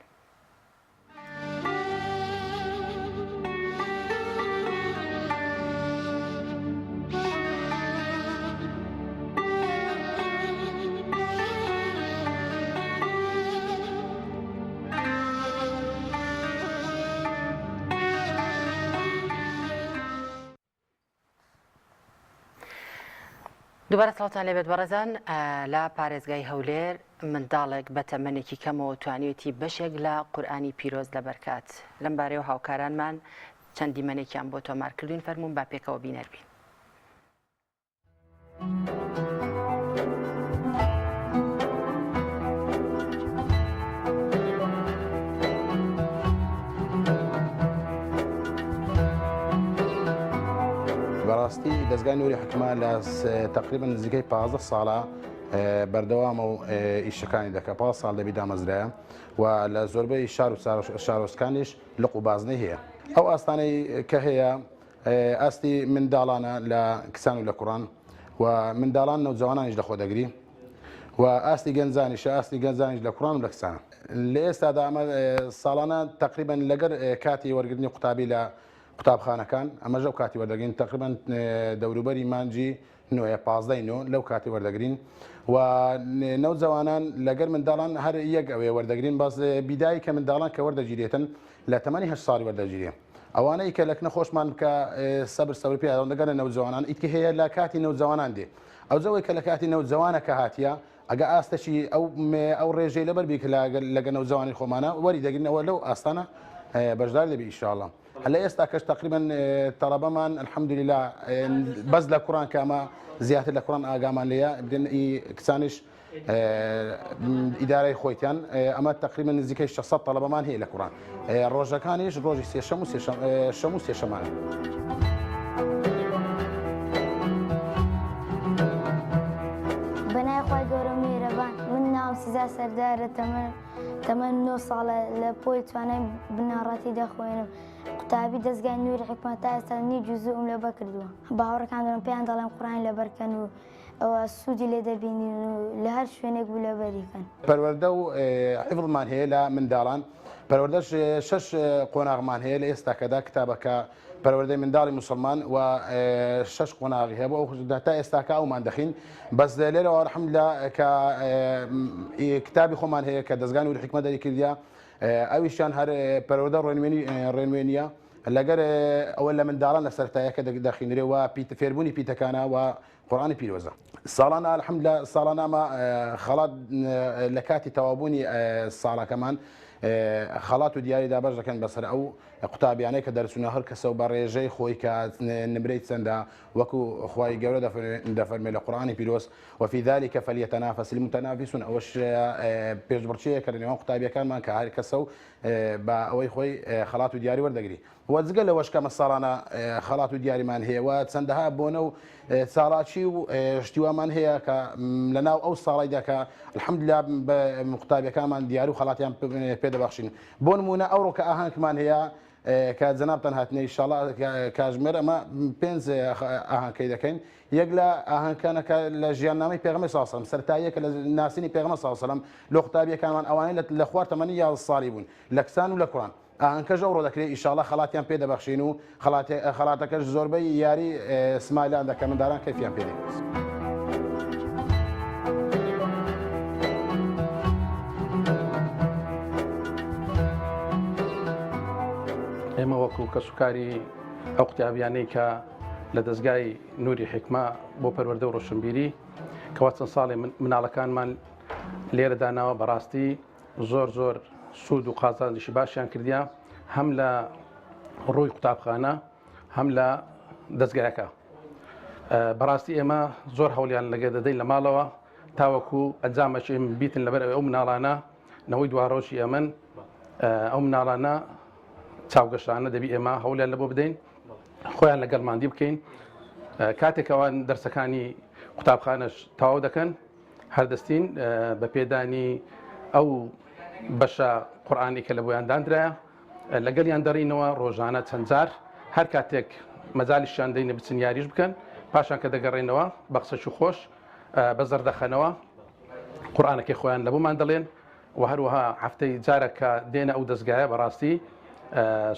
دووبارە سڵاتان لێبێت بەڕێزان لە پارێزگای هەولێر منداڵێک بە تەمەنێکی کەمەوە توانیوێتی بەشێک لە قورئانی پیرۆز لە بەرکات لەم بارەیەوە هاوکارانمان چەند دیمەنێکیان بۆ تۆمارکردوین فەرموون با پێکەوە بینەربین. بەڕاستی دەستگای نووری حکومە لە تقریبا نزیکەی 15 ساڵە بەردەوامە و ئیشەکانی دەکە 5 ساڵ دەبی دامەزرایە و لە زۆربەی شار و شارۆچکانیش لق و بازنەی هەیە. ئەو ئاستانەی کە هەیە ئاستی منداڵانە لە کسان و لە کوڕان و منداڵان نەوجەوانانیش لەخۆ دەگری و ئاستی گەنجانیش لە کوڕان و لە کسانە. لە ئێستادا ئەمە ساڵانە تقریبا لەگەر کاتی وەرگرتنی قوتابی لە قوتابخانەکان ئەمەژە و کاتی وەردەگرین تقریبا دەوروبەری مانجی 15 لەو کاتی وەردەگرین و نەوجەوانان لەگەر منداڵان هەر یەک ئەوێ وەردەگرین باز بیدایی کە منداڵان کە وەردەگیرێتن لە تەمەنی 8 ساڵی وەردەگیرێ ئەوانەی کە لەکنە خۆشمان بکە سەبر پێ دەگەر لە نەوجەوانان ئیتکە هەیە لە کاتی نەوجەوانان دێ ئەو جەوەی کە لە کاتی نەوجەوانە کە هاتیە ئەگە ئاستەشی ئەو ڕێژەی لەبەر بیکە لەگە نەوجەوانی خۆمانە وەری دەگرنەوە لەو ئاستانە بەشدار دەبی ئینشاءالله. هلا ئێستا کەش تقریبا تەڵەبەمان الحەمدولله بەس لە کوڕان کامە زیاتر لە کوڕان ئاگامان لێیە کسانیش ئیدارەی خۆیتیان ئەمە تقریبا نزیکەی 600 تەڵەبەمان هەیە لە کوڕان ڕۆژەکانیش ڕۆژی سێشەم و سێشەمانە. بەنای خۆی گەورە میهرەبان من ناوم سیزا سەردارە تەمەن 9 ساڵە لە پۆی توانای بناڕەتی دەخوێنم قوتابی دەستگای نووری حکومەت تا ئێستا نی جوزوم لەبەر کردووە باوەڕەکان دەڵێن پێیان دەڵێم قورئان لەبەرکەن و ئەوە سوودی لێ دەبینین و لە هەر شوێنێک بوو لەبەریکەن. پەروەردە و حیفڵمان هەیە لە منداڵان پەروەردەش 6 قۆناغمان هەیە لە ئێستاکەدا کتابەکە پەروەردەی منداڵی موسڵمان و 6 قۆناغی هەیە بۆ تا ئێستاکە ئەومان دەخین بەس لێرەوە الحەمدولله کە کتابی خۆمان هەیە کە دەستگای نووری حکومەت دەری کردیا ئەویشیان هەر پەروەردە ڕێنوێنیە لەگەر ئەوە لە منداڵان لە سەرتایەکە دەخینرێ و فێربوونی پیتەکانە و قورئانی پیرۆزە ساڵانە الحەمدولله ساڵانە ئەمە خەڵات لە کاتی تەوابوونی ساڵەکەمان خەڵات و دیاری دابەش دەکەن بەسەر ئەو قوتابیانەی کە دەرچوونە هەر کەسە و بە ڕێژەی خۆی کە نمرەی چەندە وەکو خوای گەورە دەفەرمێ لە قورئانی پیرۆز وفي ذلك فليتنافس المتنافسون ئەوەش پێشبڕچەیە کە لە نێوان قوتابیەکانمان کە هەر کەسە و بە ئەوەی خۆی خەڵات و دیاری وەردەگری وەجگە لەوەش کە مەساڵانە خەڵات و دیاریمان هەیە و چەندەها بۆنە و ساڵاچی و شتیوامان هەیە کە لە ناو ئەو ساڵیدا کە الحەمدولله بە قوتابیەکانمان دیاری و خەڵاتیان پێدەبەخشین بۆ نمونە ئەوڕۆ کە ئاهەنگمان هەیە کە جەنابتان هاتنەی ئینشاءڵڵا کاژمێر ئەمە 5 ئاهەنگکەی دەکەین یەک لە ئاهەنگەکانەکە لە ژیاننامەی پێغەمبەر صلی الله علیه و سلم سەرتاییەکە لە ناسینی پێغەمبەر صلی الله علیه و سلم لە قوتابیەکانمان ئەوانەی لە خوار تەمەنی 11 ساڵی بوون لە کسان و لە کوڕان ئاهەنگەکەش ئەوڕۆ دەکرێت ئینشاءڵڵا خەڵاتیان پێدەبەخشین و خەڵاتەکەش زۆربەی یاری سمایلان دەکەن منداڵان کەفیان پێدەکەن. ئێمە وەکو کە سوکاری ئەو قوتابیانەی کە لە دەستگای نوری حکمە بۆ پەروەردە و ڕۆشنبیری کەوا چەند ساڵی مناڵەکانمان لێرە داناوە بەڕاستی زۆر سوود و قازانجیشی باشیان کردیا هەم لە ڕووی قوتابخانە هەم لە دەستگایەکە. بەڕاستی ئێمە زۆر هەوڵیان لەگە دەدەین لە ماڵەوە تاوەکو ئەنجامەشی بیتن لەبەر ئەو مناڵانە نەوەی دوڕۆژی ئەمن ئەو مناڵانە چاوگەشانە دەبی ئێمە هەوڵیان لە بۆ بدەین خۆیان لەگەڵماندی بکەین کاتێکەوەن دەرسەکانی قوتابخانەش تەواو دەکەن هەردەستین بە پێدانی ئەو بەشە قورئانی کە لە بۆیان دانرایە لەگەڵیان دەڕینەوە ڕۆژانە چەند جار هەر کاتێک مەجالیشیان دەینە بچن یاریش بکەن پاشان کە دەگەڕێنەوە بە قسەی خۆش بە زەردەخەنەوە قورئانەکەی خۆیان لە بۆمان دەڵێن و هەروەها هەفتەی جارە کە دێنە ئەو دەستگایە بەڕاستی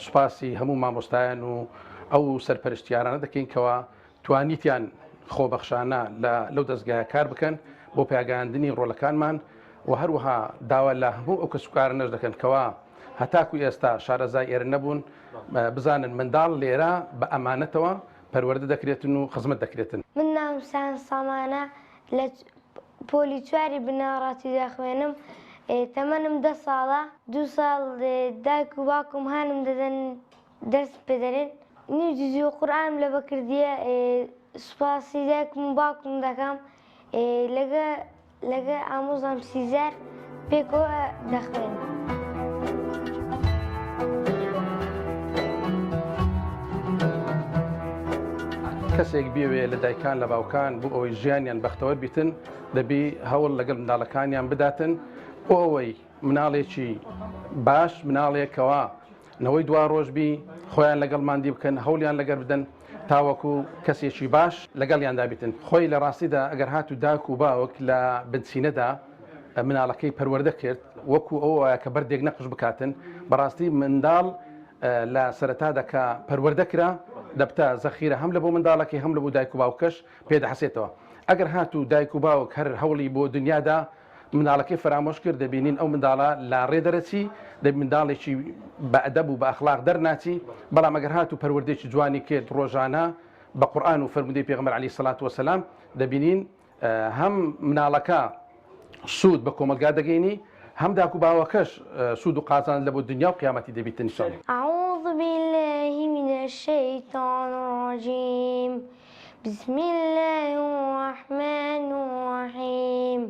سوپاسی هەموو مامۆستایان و ئەو سەرپەرشتیارانە دەکەین کەەوە توانیتیان خۆبەخشانە لەو دەستگایە کار بکەن بۆ پێگەاندنی ڕۆڵەکانمان و هەروەها داوا لە هەموو ئەو کەسوکارە نەش دەکەن کەەوە هەتاکو ئێستا شارەزای ئێرە نەبوون بزانن منداڵ لێرە بە ئەمانەتەوە پەروەردە دەکرێتن و خزمەت دەکرێتن. من ناوم سان سامانە لە پۆلی چواری بناڕاتی داخوێنم تەمەنم 10 ساڵە 2 ساڵ دایک و باوکم هانم دەدەن دەرس پێدەرێن نی جوزی و قورئانم لە بەکردیە سوپاسی دایکم و باوکم دەکەم لەگە ئامۆزام سیزار پێکەوە دەخوێنم. کەسێک بێوێ لە دایکان لە باوکان بۆ ئەوەی ژیانیان بەختەوە بیتن دەبی هەوڵ لەگەڵ منداڵەکانیان بداتن بۆ ئەوەی مناڵێکی باش مناڵێکەوە نەوەی دوا ڕۆژبی خۆیان لەگەڵ ماندی بکەن هەوڵیان لەگەر بدەن تاوەکو کەسێکی باش لەگەڵیاندا بیتن خۆی لە ڕاستیدا ئەگەر هاتو داک و باوک لە بنچینەدا مناڵەکەی پەروەردە کرد وەکو ئەوە کە بەردێک نەقش بکاتن بەڕاستی منداڵ لە سەرەتادا کە پەروەردەکرا دەبتە زەخیرە هەم لە بۆ منداڵەکەی هەم لە بۆ دایک و باوکەش پێدەحسێتەوە ئەگەر هاتوو دایک و باوک هەر هەوڵی بۆ دنیادا مناڵەکەی فرامۆش کرد دەبینین ئەو منداڵە لا ڕێدەرەچی دەبی منداڵێکی بە ئەدەب و بە ئەخلاق دەرناچی بەڵام ئەگەر هاتوو پەروەردەیەکی جوانی کرد ڕۆژانە بە قورئان و فەرمودەی پێغەمبەر عەلەیهی سەڵات وەسەلام دەبینین هەم مناڵەکە سوود بە کۆمەلگا دەگەینی هەم داک و باوەکەش سوود و قازان لە بۆ دنیا و قیامەتی دەبیتن ئینشاءالله. أعوذ بالله من الشيطان الرجيم بسم الله الرحمن الرحيم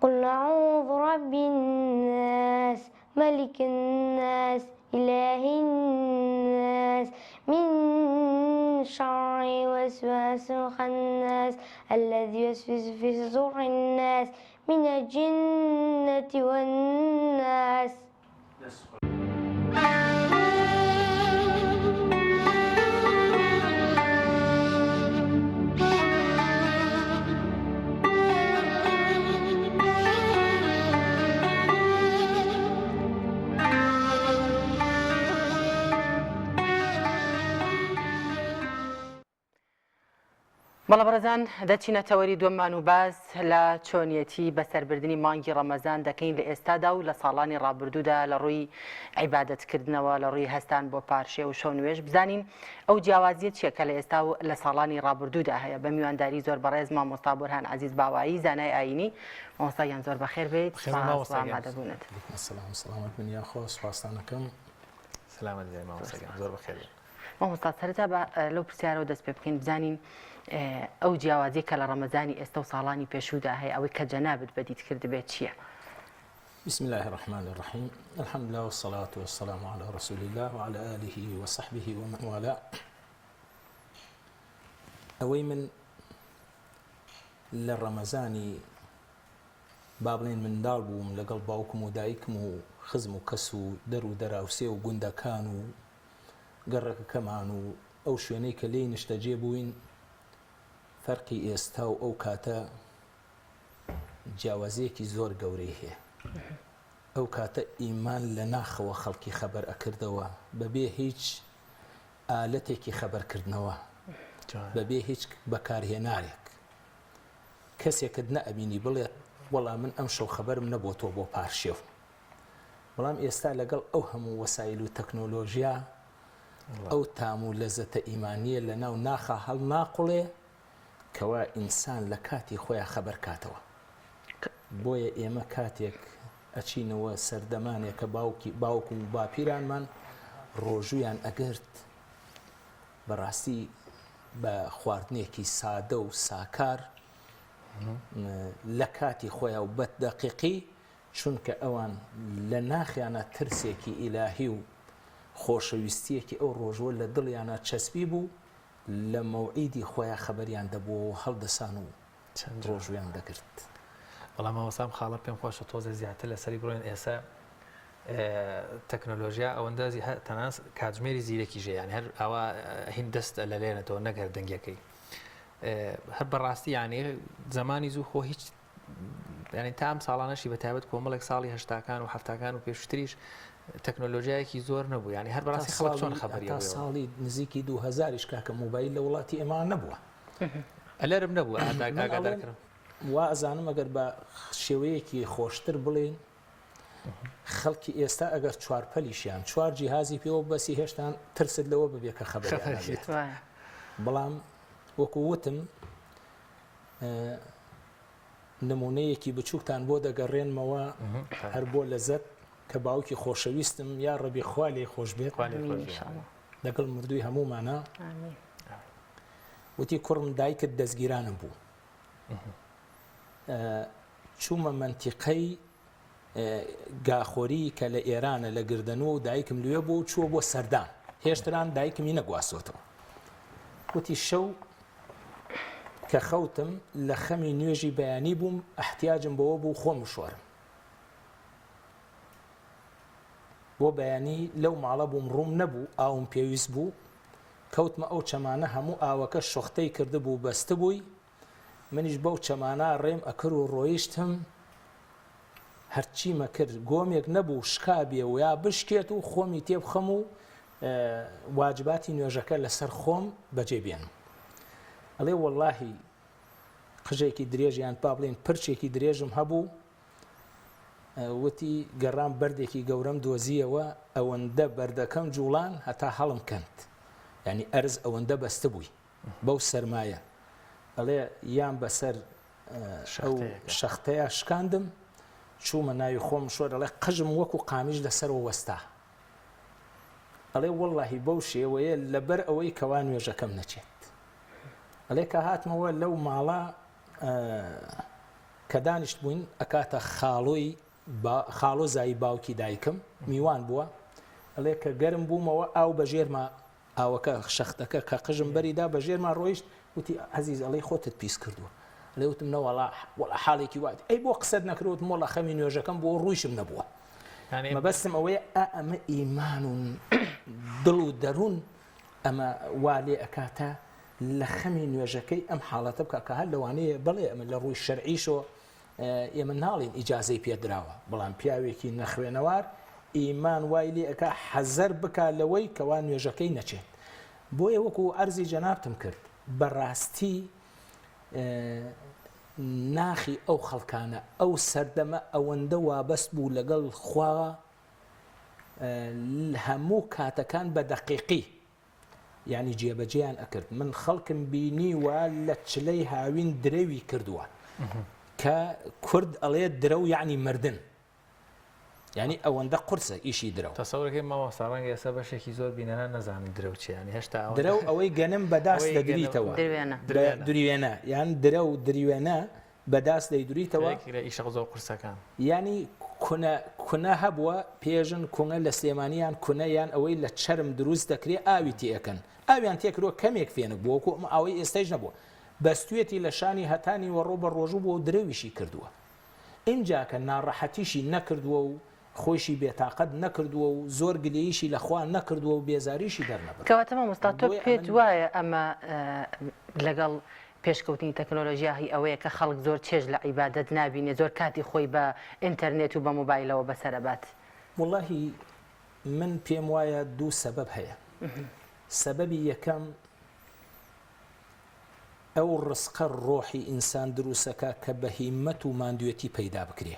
قل أعوذ برب الناس ملك الناس إله الناس من شر وسواس الخناس الذي يوسوس في صدور الناس من الجنة والناس. بەڵە بەڕێزان دەچینە تەوەری دووەممان و باز لە چۆنیەتی بەسەربردننی مانگی ڕەمەزان دەکەین لە ئێستادا و لە ساڵانی ڕابردوودا لە ڕووی عیبادەتکردنەوە لە ڕووی هەستان بۆ پارشێ و شەو نوێژ بزانین ئەو جیاوازیە چیە کە لە ئێستا و لە ساڵانی ڕابردوودا هەیە بە میوانداری زۆر بەڕێز مامۆستا بورهان عەزیز باوایی زانای ئاینی مامۆستایان زۆر بەخێر بێت ئامادەبوونت. سلامت بنیا خۆ سوپاسدانەکەم. سلامت مامۆستاگیان زۆر بەخێر بێت. مامۆستا سەرەتا لەو پرسیارەوە دەست پێ بکەین بزانین ئەو جیاوازی کە لە ڕەمەزانی ئێستا و ساڵانی پێشوودا هەیە ئەوەی کە جەنابەت بەدیت کرد بێت چییە؟ بسم الله الرحمن الرحيم الحمد لله والصلاة والسلام على رسول الله وعلى آله وصحبه ومن والاه. ئەوەی من لە ڕەمەزانی با بڵێن منداڵ بووم لەگەڵ باوکم و دایکم و خزم و کەس و دەر و دەراوسێ و گوندەکان و گەڕەکەکەمان و ئەو شوێنەی کە لێی نیشتەجێ بووین فەرقی ئێستا و ئەو کاتە جیاوازیەکی زۆر گەورەی هەیە. ئەو کاتە ئیمان لە ناخەوە خەڵکی خەبەر ئەکردەوە بەبێ هیچ ئالەتێکی خەبەرکردنەوە بەبێ هیچ بەکارهێنارێک کەسێکت نەئەبینی بڵێت وەڵام من ئەم شەو خەبەرم نەبووە تۆ بۆ پارشێو بەڵام ئێستا لەگەڵ ئەو هەموو وەسایل و تەکنۆلۆژیا ئەو تام و لەزەتە ئیمانیە لە ناو ناخە هەڵ ناقوڵێ کەوا ئینسان لە کاتی خۆیان خەبەر کاتەوە. بۆیە ئێمە کاتێک ئەچینەوە سەردەمانێک کە باوک و باپیرانمان ڕۆژویان ئەگرت بەڕاستی بە خواردنێکی سادە و ساکار لە کاتی خۆیان و بە دەقیقی، چونکە ئەوان لە ناخیانە ترسێکی ئیلاهی و خۆشەویستیەکی ئەو ڕۆژوە لە دڵیانە چەسبی بوو، لە مەوعیدی خۆیان خەبەریان دەبووە و هەڵدەسان و ڕۆژویان دەگرت. بەڵام ئەوەسام خاڵە پێم خۆشە تۆزە زیاتر لەسەری بڕۆین ئێستا تەکنۆلۆژیا ئەوەندە تەنانس کاتژمێری زیرەکی ژێیان هەر ئەوە هین دەست لە لێنێتەوە نەگەر دەنگەکەی هەر بەڕاستی یانێ زمانی زوو خۆ هیچ ینی تام ساڵانەشی بە تایبەت کۆمەڵێک ساڵی هەشتاکان و هەفتاکان و پێشتریش تەکنۆلۆژیایەکی زۆر نەبوو، ینی هەر بەڕاستی خەڵک چۆن خەبەری تا ساڵی نزیکی 2000 کاکە موبایل لە وڵاتی ئێمە نەبووە، ئەلەرم نەبووە ئاگادارکردم. وا ئەزانم ئەگەر بە شێوەیەکی خۆشتر بڵێن خەڵکی ئێستا ئەگەر چوارپەلیشیان چوار جیهازی پێوە بەسی هێشتان ترست لەوە ببێ کە خەبەریان بێت. بەڵام وەکو وتم نمونەیەکی بچووکتان بۆ دەگەڕێنمەوە هەر بۆ لەزەت کە باوکی خۆشەویستم یا ڕەبی خوا لێ خۆش بێت لەگەڵ مردووی هەمومانە وتی کوڕم دایکت دەستگیرانم بوو، چوومە منتیقەی گاخۆری کە لە ئێرانە لە گردنەوە و دایکم لێ بوو چووە بۆ سەردان، هێشتران دایکمی نەگواسۆتەوە. وتی شەو کە خەوتم لە خەمی نوێژی بەیانی بووم ئەحتیاجم بەوە بوو خۆم شۆرم بۆ بەیانی لەو ماڵە بووم ڕووم نەبوو ئاوم پێویست بوو کەوتمە ئەو چەمانە هەموو ئاوەکە شوختەی کردبوو بەستە بووی منیش بەو چەمانە ڕێم ئەکرد و ڕۆیشتم هەرچیمە کرد گۆمێک نەبوو شکابێ و یا بشکێت و خۆمی تێبخەم و واجباتی نوێژەکە لەسەر خۆم بەجێبێنم. ئەڵێ وەڵاهی قژێکی درێژیان پا بڵێن پرچێکی درێژم هەبوو وتی گەڕام بەردێکی گەورەم دۆزیەوە ئەوەندە بەردەکەم جوڵان هەتا هەڵم کەند، ینی ئەرز ئەوەندە بەستە بووی بەو سەرمایە. ئەڵێ یان بەسەر ئەو شەختەیە شکاندم چوومە ناوی خۆم شۆر ئەڵێ قژم وەکو قامیش لەسەرەوە وەستا. ئەڵێ وەڵاهی بەو شێوەیە لەبەر ئەوەی کەوا نوێژەکەم نەچێت. ئەڵێ کە هاتمەوە لەو ماڵە کە دانیشت بووین ئەکاتە خاڵۆ زایی باوکی دایکم میوان بووە. ئەڵێ کە گەرم بوومەوە ئاو بەژێرما ئاوەکە شەختەکە کە قژم بەریدا بەژێرما ڕۆیشت وتی عەزیز ئەڵێ خۆتت پیس کردووە. ئەڵێ وتم نەوەڵا وەڵا حاڵێکی وات ئەی بۆ قسەت نەکردوت مۆڵە خەمی نوێژەکەم بۆ ڕوویشم نەبووە. مەبەستم ئەوەیە ئەمە ئیمان و دڵ و دەروون ئەمە وا لێ ئەکاتە لە خەمی نوێژەکەی ئەم حاڵەتە بکە کە هەر لەوانەیە بڵێ ئەمە لە ڕووی شەرعیشەوە ئێمە ناڵین ئیجازەی پێدراوە، بەڵام پیاوێکی نەخوێنەوار ئیمان وای لێ ئەکا حەزەر بکا لەوەی کەوا نوێژەکەی نەچێت. بۆیە وەکو ئەرزی جەنابتم کرد بەڕاستی ناخی ئەو خەڵکانە ئەو سەردەمە ئەوەندە وابەست بوو لەگەڵ خوا هەموو کاتەکان بە دەقیقی یعنی جێبەجێیان ئەکرد. من خەڵکم بینی وە لە چلەی هاوین درەوی کردووە کە کورد ئەڵێ درە و یعنی مردن، یعنی ئەوەندە قورسە ئیشی درەوە. تەسەورەکەی ماوەستا ڕەنگە ئێستا بەشێکی زۆر بینەران نەزانن درە و چی، ینی هێشتا درە و ئەوەی گەنم بەداست دەدریتەوە دروێنە یان درە و دروێنە بەداست دەیدوریتەوە ئیشق زۆر قورسەکان، ینی کونە هەبووە پێژن کوونە لە سلێمانیان کونەیان ئەوەی لە چەرم دروست دەکرێت ئاوی تێەکەن ئاویان تێکرۆ کەمێک فێنک بووە وەکو ئەوەی ئێستەش نەبووە بەستوێتی لە شانی هەتانی وەڕۆ بە ڕۆژوو بۆ درەویشی کردووە. اینجا کە ناڕەحەتیشی نەکردووە و خۆشی بێتاقەت نەکردووە و زۆر گلەییشی لەخوا نەکردووە و بێزاریشی دەرنەبێت. کەواتە مامۆستا تۆ پێت وایە ئەمە لەگەڵ پێشکەوتنی تەکنۆلۆژیاهی ئەوەیە کە خەڵک زۆر چێژ لە عیبادەت نابینێ زۆر کاتی خۆی بە ئینتەرنێت و بە مۆبایلەوە بەسەرەبات؟ وڵاهی من پێم وایە دوو سەبەب هەیە. سەبەبی یەکەم ئەو ڕسقە ڕۆحی ئینسان دروستەکە کە بە هیممەت و ماندوێتی پەیدا بکرێ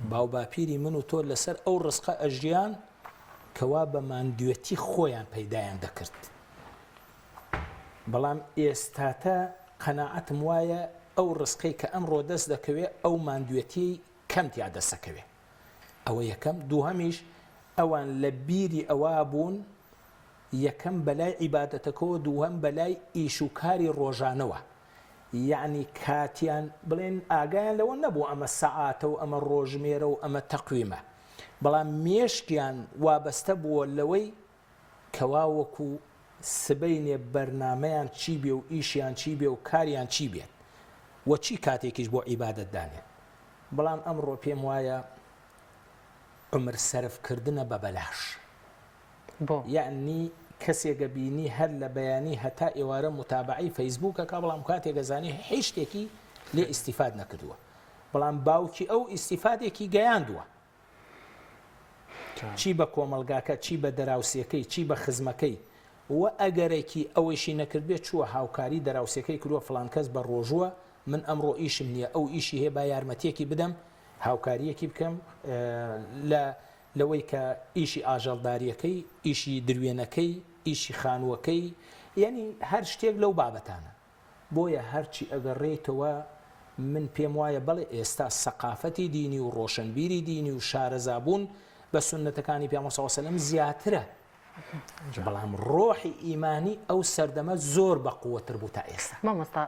باو باپیری من و تۆ لەسەر ئەو ڕزقە ئەژیان کەوا بە ماندوێتی خۆیان پەیدایان دەکرد بەڵام ئێستاتە قەناعەتم وایە ئەو ڕزقەی کە ئەمڕۆ دەست دەکەوێت ئەو ماندوێتی کەمتیا دەستەکەوێت ئەوە یەکەم دووهەمیش ئەوان لە بیری ئەوە بوون یەکەم بەلای عیبادەتەکەەوە دووهەم بەلای ئیش و کاری ڕۆژانەوە یعنی کاتیان بڵێن ئاگایان لەوە نەبوو ئەمە سەعاتە و ئەمە ڕۆژمێرە و ئەمە تەقویمە بەڵام مێشکیان وابەستە بووە لەوەی کەوا وەکو سبەینێ بەرنمەیان چی بێ و ئیشیان چی بێ و کاریان چی بێت وە چی کاتێکیش بۆ عیبادەت دانێت بەڵام ئەمڕۆ پێم وایە عمر سەرفکردنە بە بەلاش یعنی کەسێکە بینی هەر لە بەیانی هەتا ئێوارە متابعی فەیسبووکەکە بەڵام کاتێکە زانی هیچ شتێکی لێ ئیسیفاد نەکردووە بەڵام باوکی ئەو ئیسیفادێکی گەیاندووە چی بە کۆمەلگاکە چی بە دەراوسەکەی چی بە خزمەکەی و ئەگەرێکی ئەوەیشی نەکردبێت چووە هاوکاری دەراوسەکەی کردووە فلان کەس بە ڕۆژووە من ئەمڕۆ ئیشم نییە ئەو ئیشی هەیە با یارمەتیەکی بدەم هاوکاریەکی بکەم لەوەی کە ئیشی ئاژەڵداریەکەی ئیشی دروێنەکەی ئیشی خانووەکەی یعنی هەر شتێک لەو بابەتانە بۆیە هەرچی ئەگەڕێیتەوە من پێم وایە بەڵێ ئێستا سەقافەتی دینی و ڕۆشنبیری دینی و شارەزابوون بە سونەتەکانی پێغەمبەر صلی الله علیه و سلم زیاترە بەڵام ڕۆحی ئیمانی ئەو سەردەمە زۆر بە قووەتر بوو تا ئێستا مامۆستا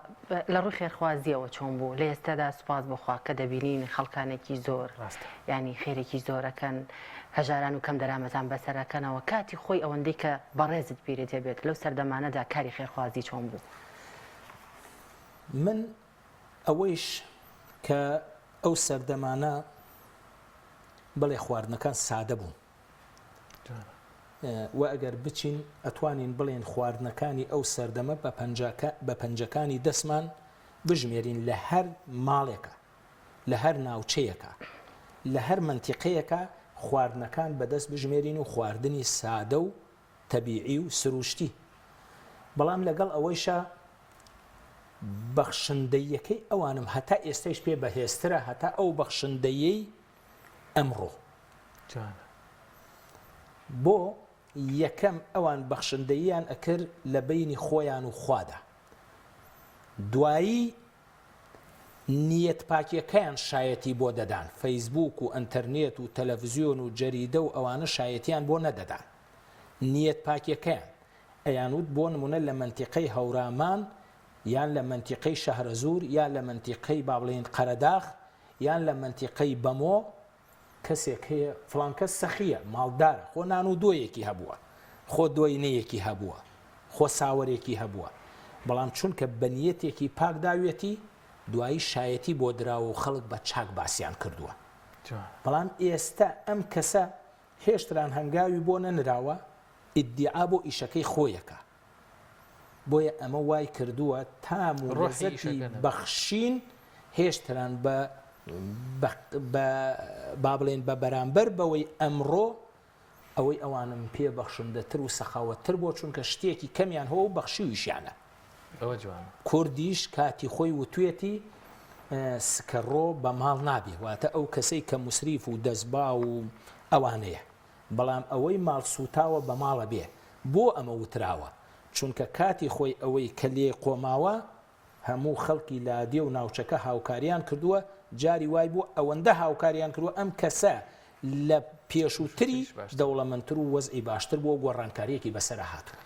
لە ڕووی خێرخوازیەوە چۆن بوو لە ئێستادا سوپاس بخوا کە دەبینین خەڵکانێکی زۆر ینی خێرێکی زۆرەکەن هەژاران و کەم دەرامەتان بەسەرەکەنەوە کاتی خۆی ئەوەندەی کە بەڕێزت پیرێت دەبێت لەو سەردەمانەدا کاری خێرخوازی چۆن بوو من ئەوەیش کە ئەو سەردەمانە بەڵێ خواردنەکان سادە بوون و ئەگەر بچین ئەتوانین بڵێن خواردنەکانی ئەو سەردەمە بە پەنجەکانی دەستمان بژمێرین لە هەر ماڵێکە لە هەر ناوچەیەکە لە هەر منتیقەیەکە خواردنەکان بەدەست بژمێرین و خواردنی سادە و تەبیعی و سروشتی بەڵام لەگەڵ ئەوەیشە بەخشندەیەکەی ئەوانم هەتا ئێستەش پێ بەهێزترە هەتا ئەو بەخشندەیەی ئەمڕۆ بۆ یەکەم ئەوان بەخشندەییان ئەکرد لە بینی خۆیان و خوادا دوایی نیەت پاکیەکەیان شایەتی بۆ دەدان فەیسبووک و ئەنتەرنێت و تەلەڤیزیۆن و جەریدە و ئەوانە شایەتیان بۆ نەدەدان نیەت پاکیەکەیان ئەیانوت بۆ نمونە لە منتیقەی هەورامان یان لە منتیقەی شەهرەزوور یان لە منتیقەی با بڵێن قەرەداغ یان لە منتیقەی بەمۆ کەسێک هەیە فڵان کەس سەخیە ماڵدارە خۆ نان و دۆیەکی هەبووە خۆ دۆینەیەکی هەبووە خۆ ساوەرێکی هەبووە بەڵام چونکە بەنیەتێکی پاک داوێتی دوایی شایەتی بۆ دراوە و خەڵک بە چاک باسییان کردووە بەڵام ئێستا ئەم کەسە هێشتران هەنگاوی بۆ نەنراوە ئیدعا بۆ ئیشەکەی خۆیەکە بۆیە ئەمە وای کردووە تام و ڕۆزەتی بەخشین هێشتران با بڵێن بە بەرامبەر بەوەی ئەمڕۆ ئەوەی ئەوانم پێ بەخشندەتر و سەخاوەتتر بۆ چونکە شتێکی کەمیان هەوە و بەخشیویشیانە کوردیش کاتی خۆی وتوێتی سکەڕۆ بە ماڵ نابێ واتە ئەو کەسەی کە مسریف و دەستبا و ئەوانەیە بەڵام ئەوەی ماڵ سوتاوە بە ماڵە بێ بۆ ئەمە وتراوە چونکە کاتی خۆی ئەوەی کە لێ قۆماوە هەموو خەڵکی لادێ و ناوچەکە هاوکاریان کردووە جاری وای بوو ئەوەندە هاوکاریان کردووە ئەم کەسە لە پێشووتری دەوڵەمەندتر و وەزعی باشتر بۆ گۆڕانکاریەکی بەسەر هاتووە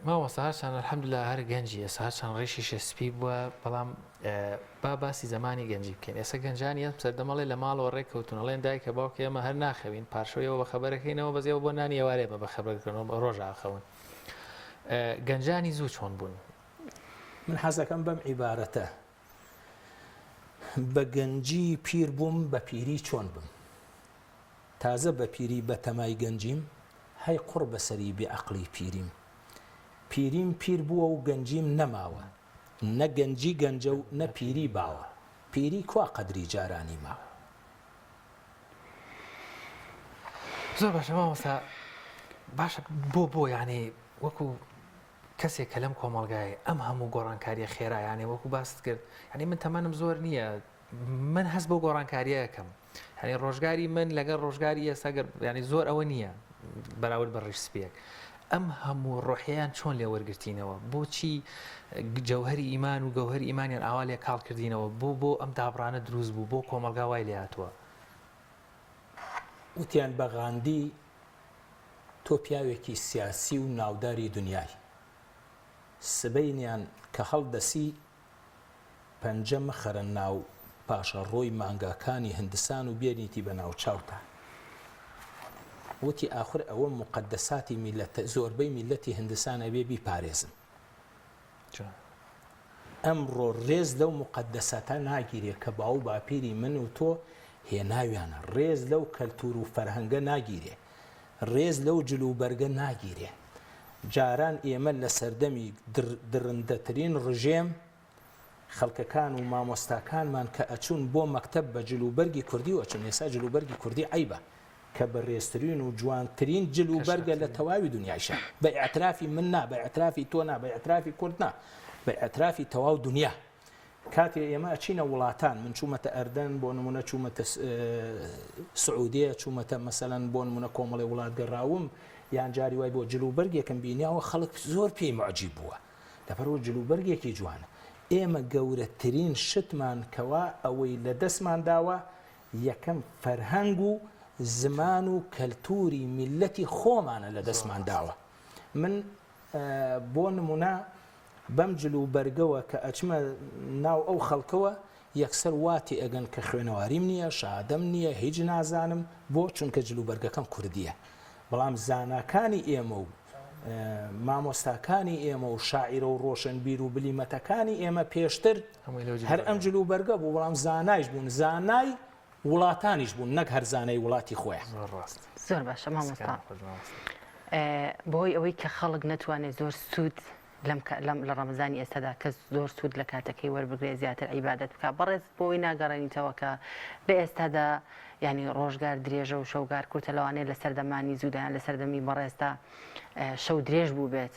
ماوەستا هەرچان ئەلحەمدوللا هەر گەنجی ئێستا هەرچان ڕێشی شەسپی بووە بەڵام با باسی زمانی گەنجی بکەین ئێستا گەنجانی سەردەمەڵێ لە ماڵەوە ڕێککەوتونەڵێن دایکە باوکە ئێمە هەر ناخەوین پارشەوەیەوە بە خەبەرەکەینەوە بەزیەوە بۆ نانی ئێوارێ بە خەبەرکردنەوە ڕۆژە ئاخەون گەنجانی زوو چۆن بوون من حەزەکەم بەم عیبارەتە بە گەنجی پیر بووم بە پیری چۆن بم تازە بە پیری بە تەمای گەنجیم هەی قوڕ بەسەری بێعەقڵی پیریم پیریم پیر بووە و گەنجیم نەماوە نە گەنجی گەنجە و نە پیری باوە پیری کوا قەدری جارانی ماوە زۆر باشە مامۆستا باشە بۆ یعنی وەکو کەسێک کە لەم کۆمەڵگایە ئەم هەموو گۆڕانکاریە خێرا یانێ وەکو باست کرد ینی من تەمەنم زۆر نییە من هەست بۆ گۆڕانکاریەکەم هەنی ڕۆژگاری من لەگەڵ ڕۆژگاری ئێستا ینی زۆر ئەوە نییە بەراورد بە ڕیش سپیەک ئەم هەموو ڕۆحیان چۆن لێ وەرگرتینەوە بۆچی جەوهری ئیمان و گەوهری ئیمانیان ئاوا لێ کاڵ کردینەوە بۆ ئەم دابڕانە دروست بوو بۆ کۆمەلگا وای لێ هاتووە وتیان بە غاندی تۆ پیاوێکی سیاسی و ناوداری دنیای سبەینیان کە هەڵدەسی پەنجە مەخەرە ناو پاشە ڕۆی مانگاکانی هندستان و بێنیتی بە ناو چاوتە وتی ئاخر ئەوە مقدساتی میلەتە زۆربەی میلەتی هندستانە بێ بیپارێزن ئەمڕۆ ڕێز لەو مقدساتە ناگیرێ کە باو باپیری من و تۆ هێناویانە ڕێز لەو کەلتور و فەرهەنگە ناگیرێ ڕێز لەو جلوبەرگە ناگیرێ جاران ئێمە لە سەردەمی درندەترین ڕژێم خەڵکەکان و مامۆستاکانمان کە ئەچوون بۆ مەکتەب بە جلوبەرگی کوردی و ئەچون ئێستا جلوبەرگی کوردی عیبە کە بەڕێزترین و جوانترین جلوبەرگە لە تەواوی دنیاشە بە ئەترافی من نا بە ئەترافی تۆ نا بە ئەترافی کورد نا بە ئەترافی تەواو دنیا کاتێ ئێمە ئەچینە وڵاتان من چوومەتە ئەردەن بۆ نمونە چوومەتە سعودیە چوومەتە مەسەلەن بۆ نمونە کۆمەڵی وڵات گەڕاوم یان جاری وای بۆ جلوبەرگێکم بینیاوە خەڵک زۆر پێی معجیب بووە لەبەرەوە جلوبەرگێکی جوانە ئێمە گەورەترین شتمان کەوا ئەوەی لە دەستمان داوە یەکەم فەرهەنگ و زمان و کەلتوری میلەتی خۆمانە لە دەستمان داوە من بۆ نمونە بەم جلوبەرگەوە کە ئەچمە ناو ئەو خەڵکەوە یەکسەر واتی ئەگەن کە خوێنەواریم نییە شادەم نییە هیچ نازانم بۆ چونکە جلوبەرگەکەم کوردیە بەڵام زاناکانی ئێمە و مامۆستاکانی ئێمە و شاعیرە و ڕۆشنبیر و بلیمەتەکانی ئێمە پێشتر هەر ئەم جلوبەرگە بوو بەڵام زانایش بوون زانای وڵاتانیش بوون نەک هەر زانای وڵاتی خۆیان زۆر باشە مامۆستا بۆی ئەوەی کە خەڵک نەتوانێت زۆر سوود لە ڕەمەزانی ئێستادا کە زۆر سوود لە کاتەکەی وەربگرێ زیاتر عیبادەت بکە بەڕێز بۆی ناگەڕێنیتەوە کە لە ئێستادا ینی ڕۆژگار درێژە و شەوگار کورتە لەوانەیە لە سەردەمانی زوودیان لە سەردەمی بەڕێستا شەو درێژ بوو بێت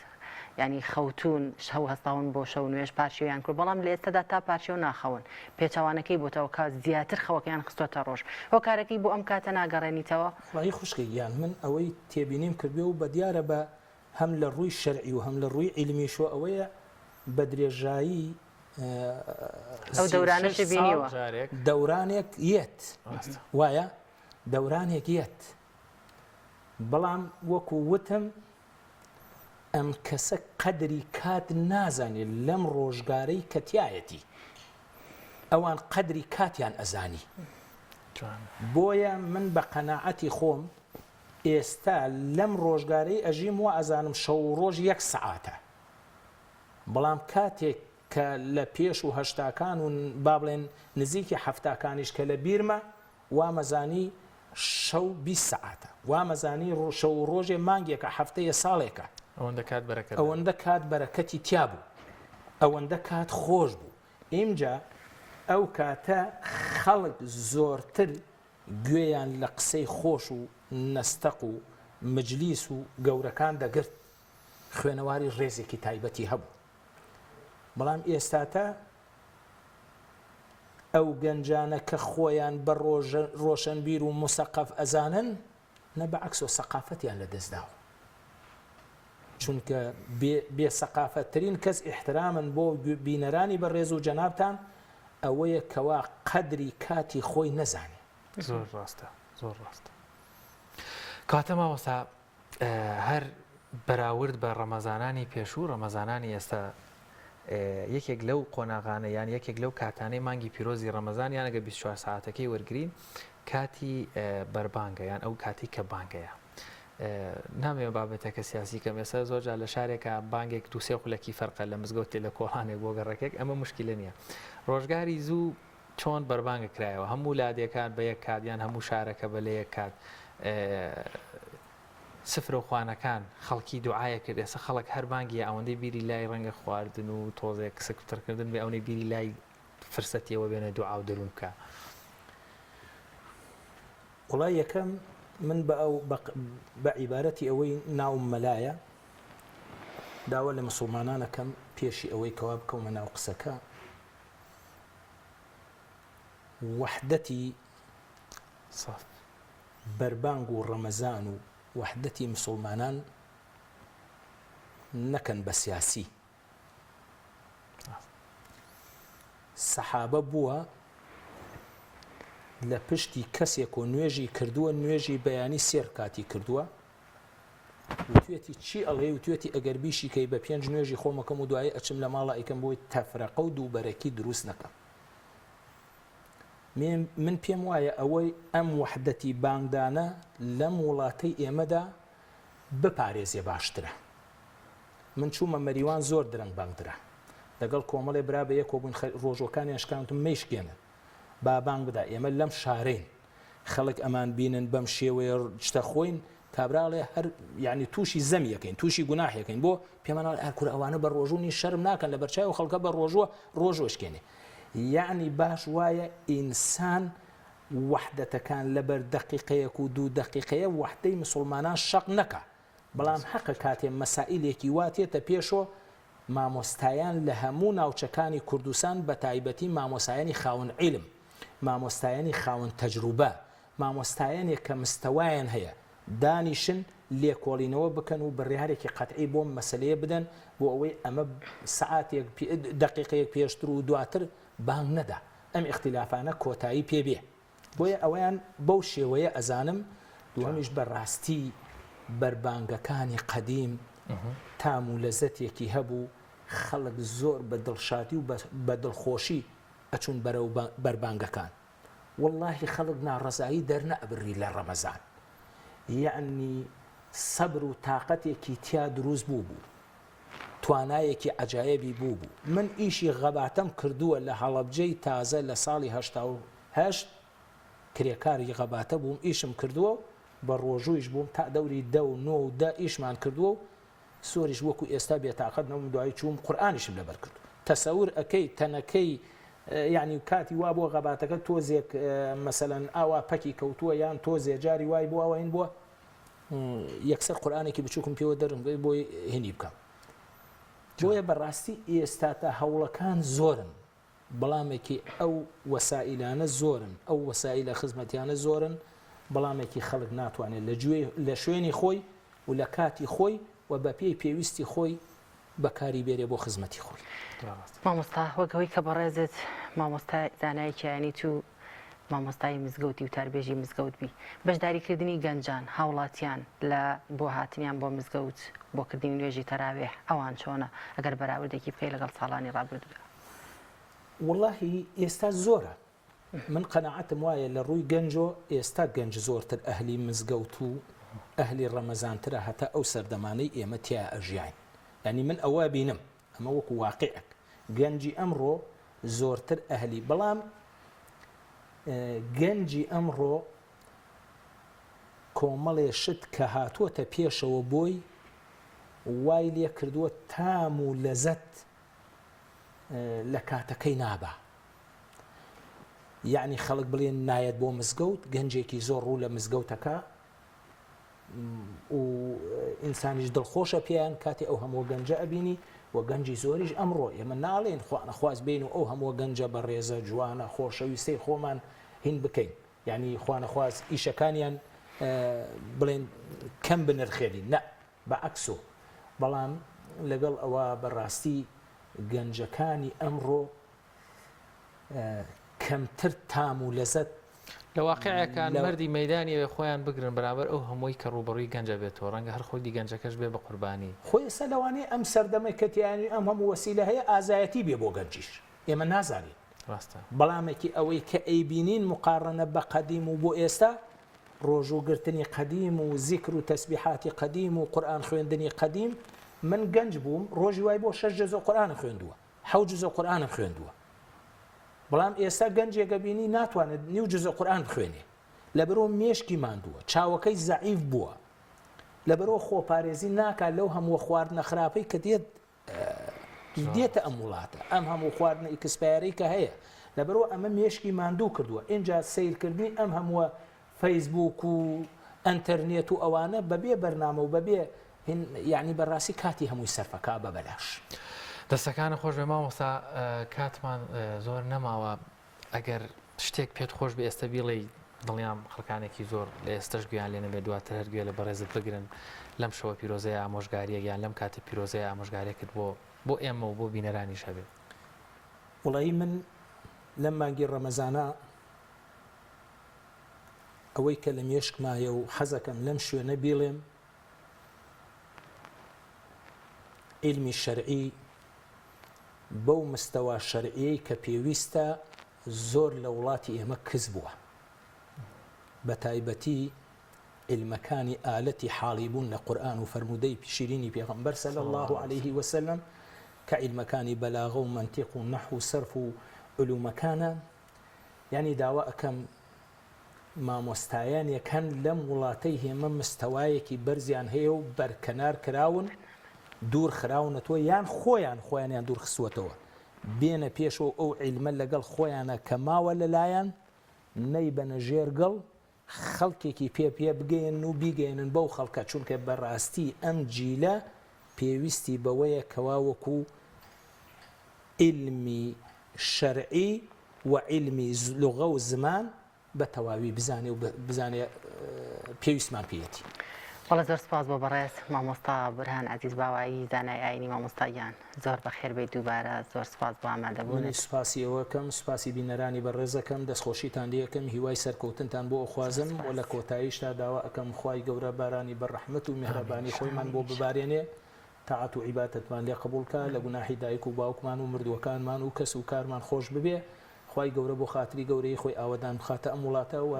ینی خەوتون شەو هەستاون بۆ شەو نوێش پارچەوەیان کرد بەڵام لە ئێستادا تا پارچەوە ناخەون پێچەوانەکەی بۆتەوە کات زیاتر خەوەکەیان خستۆتە ڕۆژ هۆکارەکەی بۆ ئەم کاتە ناگەڕێنیتەوە وڵی خوشکیان من ئەوەی تێبینیم کردبێ و بە دیارە بە هەم لە ڕووی شەرعی و هەم لە ڕووی عیلمیشۆ ئەوەیە بە درێژایی ئەو دەورانەش بینیوە دەورانێک یەت وایە دەورانێک یەت بەڵام وەکو وتم ئەم کەسە قەدری کات نازانێت لەم ڕۆژگارەی کەتیایەتی ئەوان قەدری کاتیان ئەزانی بۆیە من بە قەناعەتی خۆم ئێستا لەم ڕۆژگارەی ئەژیم و ئەزانم شەو ڕۆژ یەک سەعاتە بەڵام کاتێک کە لە پێش و هەشتاکان و با بڵێن نزیکی هەفتاکانیش کە لە بیرمە وامەزانی شەو 20 سەعاتە وامەزانی شەو ڕۆژێ مانگێکە هەفتەیە ساڵێکە ئەوەندە کات بەرەکەتی تیا بوو ئەوەندە کات خۆش بوو ئینجا ئەو کاتە خەڵک زۆرتر گوێیان لە قسەی خۆش و نەستەق و مجلیس و گەورەکان دەگرت خوێنەواری ڕێزێکی تایبەتی هەبوو بەڵام ئێستاتە ئەو گەنجانە کە خۆیان بە ڕۆشنبیر و مسەقەف ئەزانن نە بەعەکس و سەقافەتیان لە دەستداوە چونکە بێ سەقافەتترین کەس ئیحترامن بۆ بینەرانی بەڕێز و جەنابتان ئەوەیە کەوا قەدری کاتی خۆی نەزانێ زۆر ڕاستە زۆر ڕاستە کاتە مامۆستا هەر بەراورد بە ڕەمەزانانی پێشوو ڕەمەزانانی ئێستا یەکێک لەو قۆناغانە یان یەکێک لەو کاتانەی مانگی پیرۆزی ڕەمەزان یانەگە 24 ساعتەکەی وەرگین کاتی بەربانگە یان ئەو کاتی کە بانگەیە نامێ بابەتەکە سیاسی کەم ئێستا زۆرجار لە شارێکە بانگێک دووسێ خولەکی فەرقە لە مزگەوتی لە کۆڵانێک بۆ گەڕەکێک ئەمە مشکلە نییە ڕۆژگاری زوو چۆن بەربانگە کرایەوە هەموو لادێکان بە یەک کات یان هەموو شارەکە بە لە یەک کات سفرە و خوانەکان خەڵکی دوعاە کرد ئێستا خەڵک هەر بانگی ئەوەندەی بیری لای ڕەنگە خواردن و تۆزێک کسکترکردن بێ ئەوەی بیری لای فرسەتیەوە بێنە دوعا و دەروون بکە وڵای یەکەم من بە عیبارەتی ئەوەی ناوم مەلایە داوا لە مسلمانانەکەم پێشی ئەوەی کەوا بکەومە ناو قسەکە وحدەتی بەربانگ و ڕەمەزان و وحدەتی مسلمانان نەکەن بە سیاسی. سەحابە بووە لە پشتی کەسێک و نوێژی کردووە، نوێژی بەیانی سێر کاتی کردووە، وتوێتی چی ئەڵێ، وتوێتی ئەگەر بیشی کەی بە 5 نوێژی خۆمەکەم و دوایی ئەچم لە ماڵە ئەیکەم بۆی تەفرەقە و دووبەرەکی دروست نەکەم. من پێم وایە ئەوەی ئەم وحدەتی بانگدانە لەم وڵاتەی ئێمەدا بپارێزێ باشترە. من چوومە مەریوان زۆر درەنگ بانگدرا لەگەڵ کۆمەڵێ برا بە یەک بوون ڕۆژۆکانی شکانتم مەیشکێنن با بانگ بدا. ئێمە لەم شارەین، خەڵک ئەمان بینن بەم شێوەیە شتە خۆین کابراڵێ هەر یعنی تووشی زەمیەکەین، تووشی گوناحەکەین، بۆ پێمانڵ ئەکور ئەوانە بە ڕۆژوونی شەرم ناکەن لە بەرچای و خەڵکە بە ڕۆژوە ڕۆژۆشکێنێ. یعنی باش وایە ئینسان وحدەتەکان لەبەر دقیقەیەک و 2 دقیقەیە وحدەی مسلمانان شەق نەکە. بەڵام حەقە کاتێ مەسائلێکی واتێتە پێشۆ مامۆستایان لە هەموو ناوچەکانی کوردستان بە تایبەتی مامۆسایانی خاوەن عیلم، مامۆستایانی خاوەن تەجروبە، مامۆستایانێک کە مستەوایان هەیە دانیشن لێکۆڵینەوە بکەن و بڕیارێکی قەتعی بۆ مەسەلەیە بدەن بۆ ئەوەی ئەمە سعاتێک دقیقەیەک پێشتر و دواتر بانگ نەدا، ئەم اختلافانە کۆتایی پێبێ. بۆیە ئەویان بەو شێوەیە ئەزانم. دووەمیش بەڕاستی بەربانگەکانی قەدیم تام و لەزەتێکی هەبوو، خەڵک زۆر بە دڵشادی و بە دڵخۆشی ئەچون بەرەو بەربانگەکان. واللهی خەڵک ناڕەزایی دەرنەئەبڕی لە ڕەمەزان، یعنی سەبر و تااقەتێکی تیا دروست بوو، توانایەکی عەجایبی بوو. من ئیشی غەباتەم کردووە لە هەڵەبجەی تازە لە ساڵی 1970 کرێکاری غەباتە بووم، ئیشم کردووە بە ڕۆژوویش بووم تا دەوری 10 و 9 و 10 ئیشمان کردووە و سۆریش وەکو ئێستا بێتاقەت نەوم دوایی چووم قورئانیشم لەبەر کرد. تەسەور ئەەکەی تەنەکەی یعنی کاتی وا بۆ غەباتەکە تۆزێک مەسەلەن ئاوا پەکی کەوتووە یان تۆزێ جاری وای بۆ ئەوەین بووە یەکسەر قورئانێکی بچووکم پێوە دەرم بۆی هێنی بکەم. بۆیە بەڕاستی ئێستا تا هەوڵەکان زۆرن، بەڵامێکی ئەو وەسائلانە زۆرن، ئەو وەسائلە خزمەتیانە زۆرن، بەڵامێکی خەڵک ناتوانێت لە شوێنی خۆی و لە کاتی خۆی و بە پێی پێویستی خۆی بەکاری بێرێ بۆ خزمەتی خۆی. مامۆستا وەگەوەی کە بەڕێزت مامۆستای زانایکیانی تو مامۆستای مزگەوتی و تاربێژی مزگەوت بی، بەشداریکردنی گەنجان هاوڵاتیان لە بۆ هاتنیان بۆ مزگەوت بۆ کردنی نوێژی تەراوێح ئەوان چۆنە ئەگەر بەراوردێکی بکەی لەگەڵ ساڵانی ڕابردوودا؟ واللهی ئێستا زۆرە. من قەناعەتم وایە لە ڕووی گەنجۆ ئێستا گەنج زۆرتر ئەهلی مزگەوت و ئەهلی ڕەمەزانترە هەتا ئەو سەردەمانەی ئێمە تیا ئەژیاین. ینی من ئەوە بینم، ئەمە وەکو واقعەک گەنجی ئەمڕۆ زۆرتر ئەهلی، بەڵام گەنجی ئەمڕۆ کۆمەڵێ شت کە هاتووەتە پێشەوە بۆی وای لێ کردووە تام و لەزەت لە کاتەکەی نابا. یعنی خەڵک بڵێن نایەت بۆ مزگەوت، گەنجێکی زۆر ڕوو لە مزگەوتەکە و ئینسانیش دڵخۆشە پێیان کاتی ئەو هەموو گەنجە ئەبینی و گەنجی زۆریش ئەمڕۆ ئێمە ناڵێن خوانەخواز بین و ئەو هەموو گەنجە بە ڕێزە جوانە خۆشەویستەی خۆمان هین بکەین، یعنی خوانەخواز ئیشەکانیان بڵێن کەم بنرخێنین، نە بەعەکسۆ. بەڵام لەگەڵ ئەوە بەڕاستی گەنجەکانی ئەمڕۆ کەمتر تام و لەزەت لە واقعەکان مەردی مەدانیەوە خۆیان بگرن بەرامبەر ئەو هەمووی کە ڕوبەڕووی گەنجە بێتەوە، ڕەنگە هەر خۆی گەنجەکەش بێ بە قوربانی خۆی. ئێستا لەوانەیە ئەم سەردەمەی کەتیانی ئەم هەموو وەسیلە هەیە ئازایەتی بێ بۆ گەنجیش، ئێمە نازانین. ڕاستە. بەڵامێکی ئەوەی کە ئەیبینین مقارنە بە قەدیم و بۆ ئێستا ڕۆژوگرتنی قەدیم و زیکر و تەسبیحاتی قەدیم و قورئان خوێندنی قەدیم، من گەنج بووم ڕۆژی وای بۆ 6 جزء قورئانم خوێندووە، 7 جزء قورئانم خوێندووە. بەڵام ئێستا گەنجێکە بینی ناتوانێت 9 جزء قورئان بخوێنێ، لەبەرەوە مێشکی ماندووە، چاوەکەی زەعیف بووە، لەبەرەوە خۆپارێزی ناکات لەو هەموو خواردنە خراپەی کە دێتە ئەم وڵاتە، ئەم هەموو خواردنە ئیکسپایرەی کە هەیە، لەبەرەوە ئەمە مێشکی ماندوو کردووە. اینجا سیرکردنی ئەم هەمووە فەیسبوک و ئەنتەرنێت و ئەوانە بەبێ بەرنامە و بەبێ یعنی بەڕاستی کاتی هەمووی سەرفەکە بە بەلاش. دەستەکانە خۆش بێ مامۆستا، کاتمان زۆر نەماوە، ئەگەر شتێک پێت خۆش بە ئێستا بیڵێ دڵیان خەڵکانێکی زۆر لە ئێستش گویان لێ نەبێت دواتر هەرگوێ لە بەڕێزت بگرن لەم شەوە پیرۆزەیە ئامۆژگاریە یان لەم کاتە پیرۆزەیە ئامۆژگارێکت بۆ ئێمە و بۆ بینەرانی شەبێ. وڵی من لەم مانگی ڕەمەزانە ئەوەی کە لە مێشکمایە و حەزەکەم لەم شوێنە بیڵێم علمی شەرعی بەو مستەوا شەرعیەی کە پێویستە زۆر لە وڵاتی ئێمە کەس بووە بە تایبەتی علمەکانی ئالەتی حاڵی بوون لە قورئان و فەرموودەی شیرینی پێغەمبەر صلی الله عليه وسلم کە علمەکانی بەلاغە و منتیق و نەحو و سەرف و علومەکانە یعنی داوا ئەکەم مامۆستایانێکەن لەم وڵاتەی هێمە مستەوایەکی بەرزیان هەیە و بەرکەنار کراون دوور خراونەتەوە یان خۆیان دوور خستوەتەوە بێنە پێشەوە ئەو عیلمە لەگەڵ خۆیانە کە ماوە لەلایەن نەی بەنە ژێرگەڵ خەڵکێکی پێ بگەین و بیگەێنن بەو خەڵکە چونکە بەڕاستی ئەم جیلە پێویستی بەوەیە کەواوەکو علمی شەرعی و علمی لوغە و زمان بە تەواوی بزانێ و بزانێ پێویستمان پێیەتی. وڵە زۆر سپاس بۆ بەڕێز مامۆستا برهان عزیز باوایی زانای ئاینی مامۆستاییان زۆر بەخێر بێت دووبارە زۆر سپاس بۆ ئامادەبوون. سوپاسی ئەوەکەم سوپاسی بینەرانی بەڕێزەکەم دەستخۆشیتان لێەکەم هیوای سەرکەوتنتان بۆ ئەخوازم و لە کۆتاییشتا داوا ئەەکەم خوای گەورە بارانی بەڕەحمەت و میهرەبانی خۆیمان بۆ ببارێنێ تاعات و عیبادەتمان لێ قبولکە لە گوناحی دایک و باوکمان و مردووەکانمان و کەس و کارمان خۆش ببێ خوای گەورە بۆ خاتری گەورەی خۆی ئاوەدان بخاتە ئەم وڵاتە و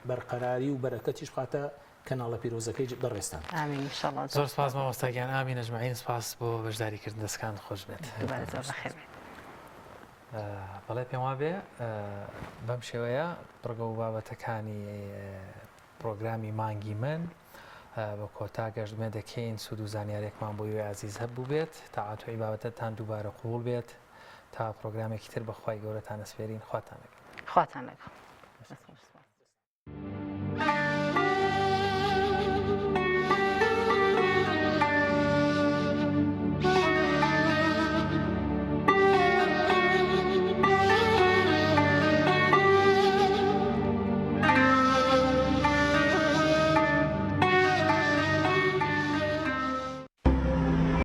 بەرقەراری و بەرەکەتیش بخاتە کەناڵە پیرۆزەکەی بەڕێستان. ئامین ئینشاءڵڵا. زۆر سپاس مامۆستاگیان ئامین ئەجمەعین سپاس بۆ بەشداریکردن دەستکان خۆش بێت. دووبارە زۆر بەخێر بێت. بەڵێ پێم وا بێ بەم شێوەیە بڕگە و بابەتەکانی پرۆگرامی مانگی من بە کۆتا گەشتمە دەکەین سود و زانیارێکمان بۆ وێ عزیز هەبوو بێت تاعاتوی بابەتەتان دووبارە قوبوڵ بێت تا پرۆگرامێکی تر بەخوای گەورەتان ئەسپێرین خواتان لەگەڵ. خواتان لەگەڵ.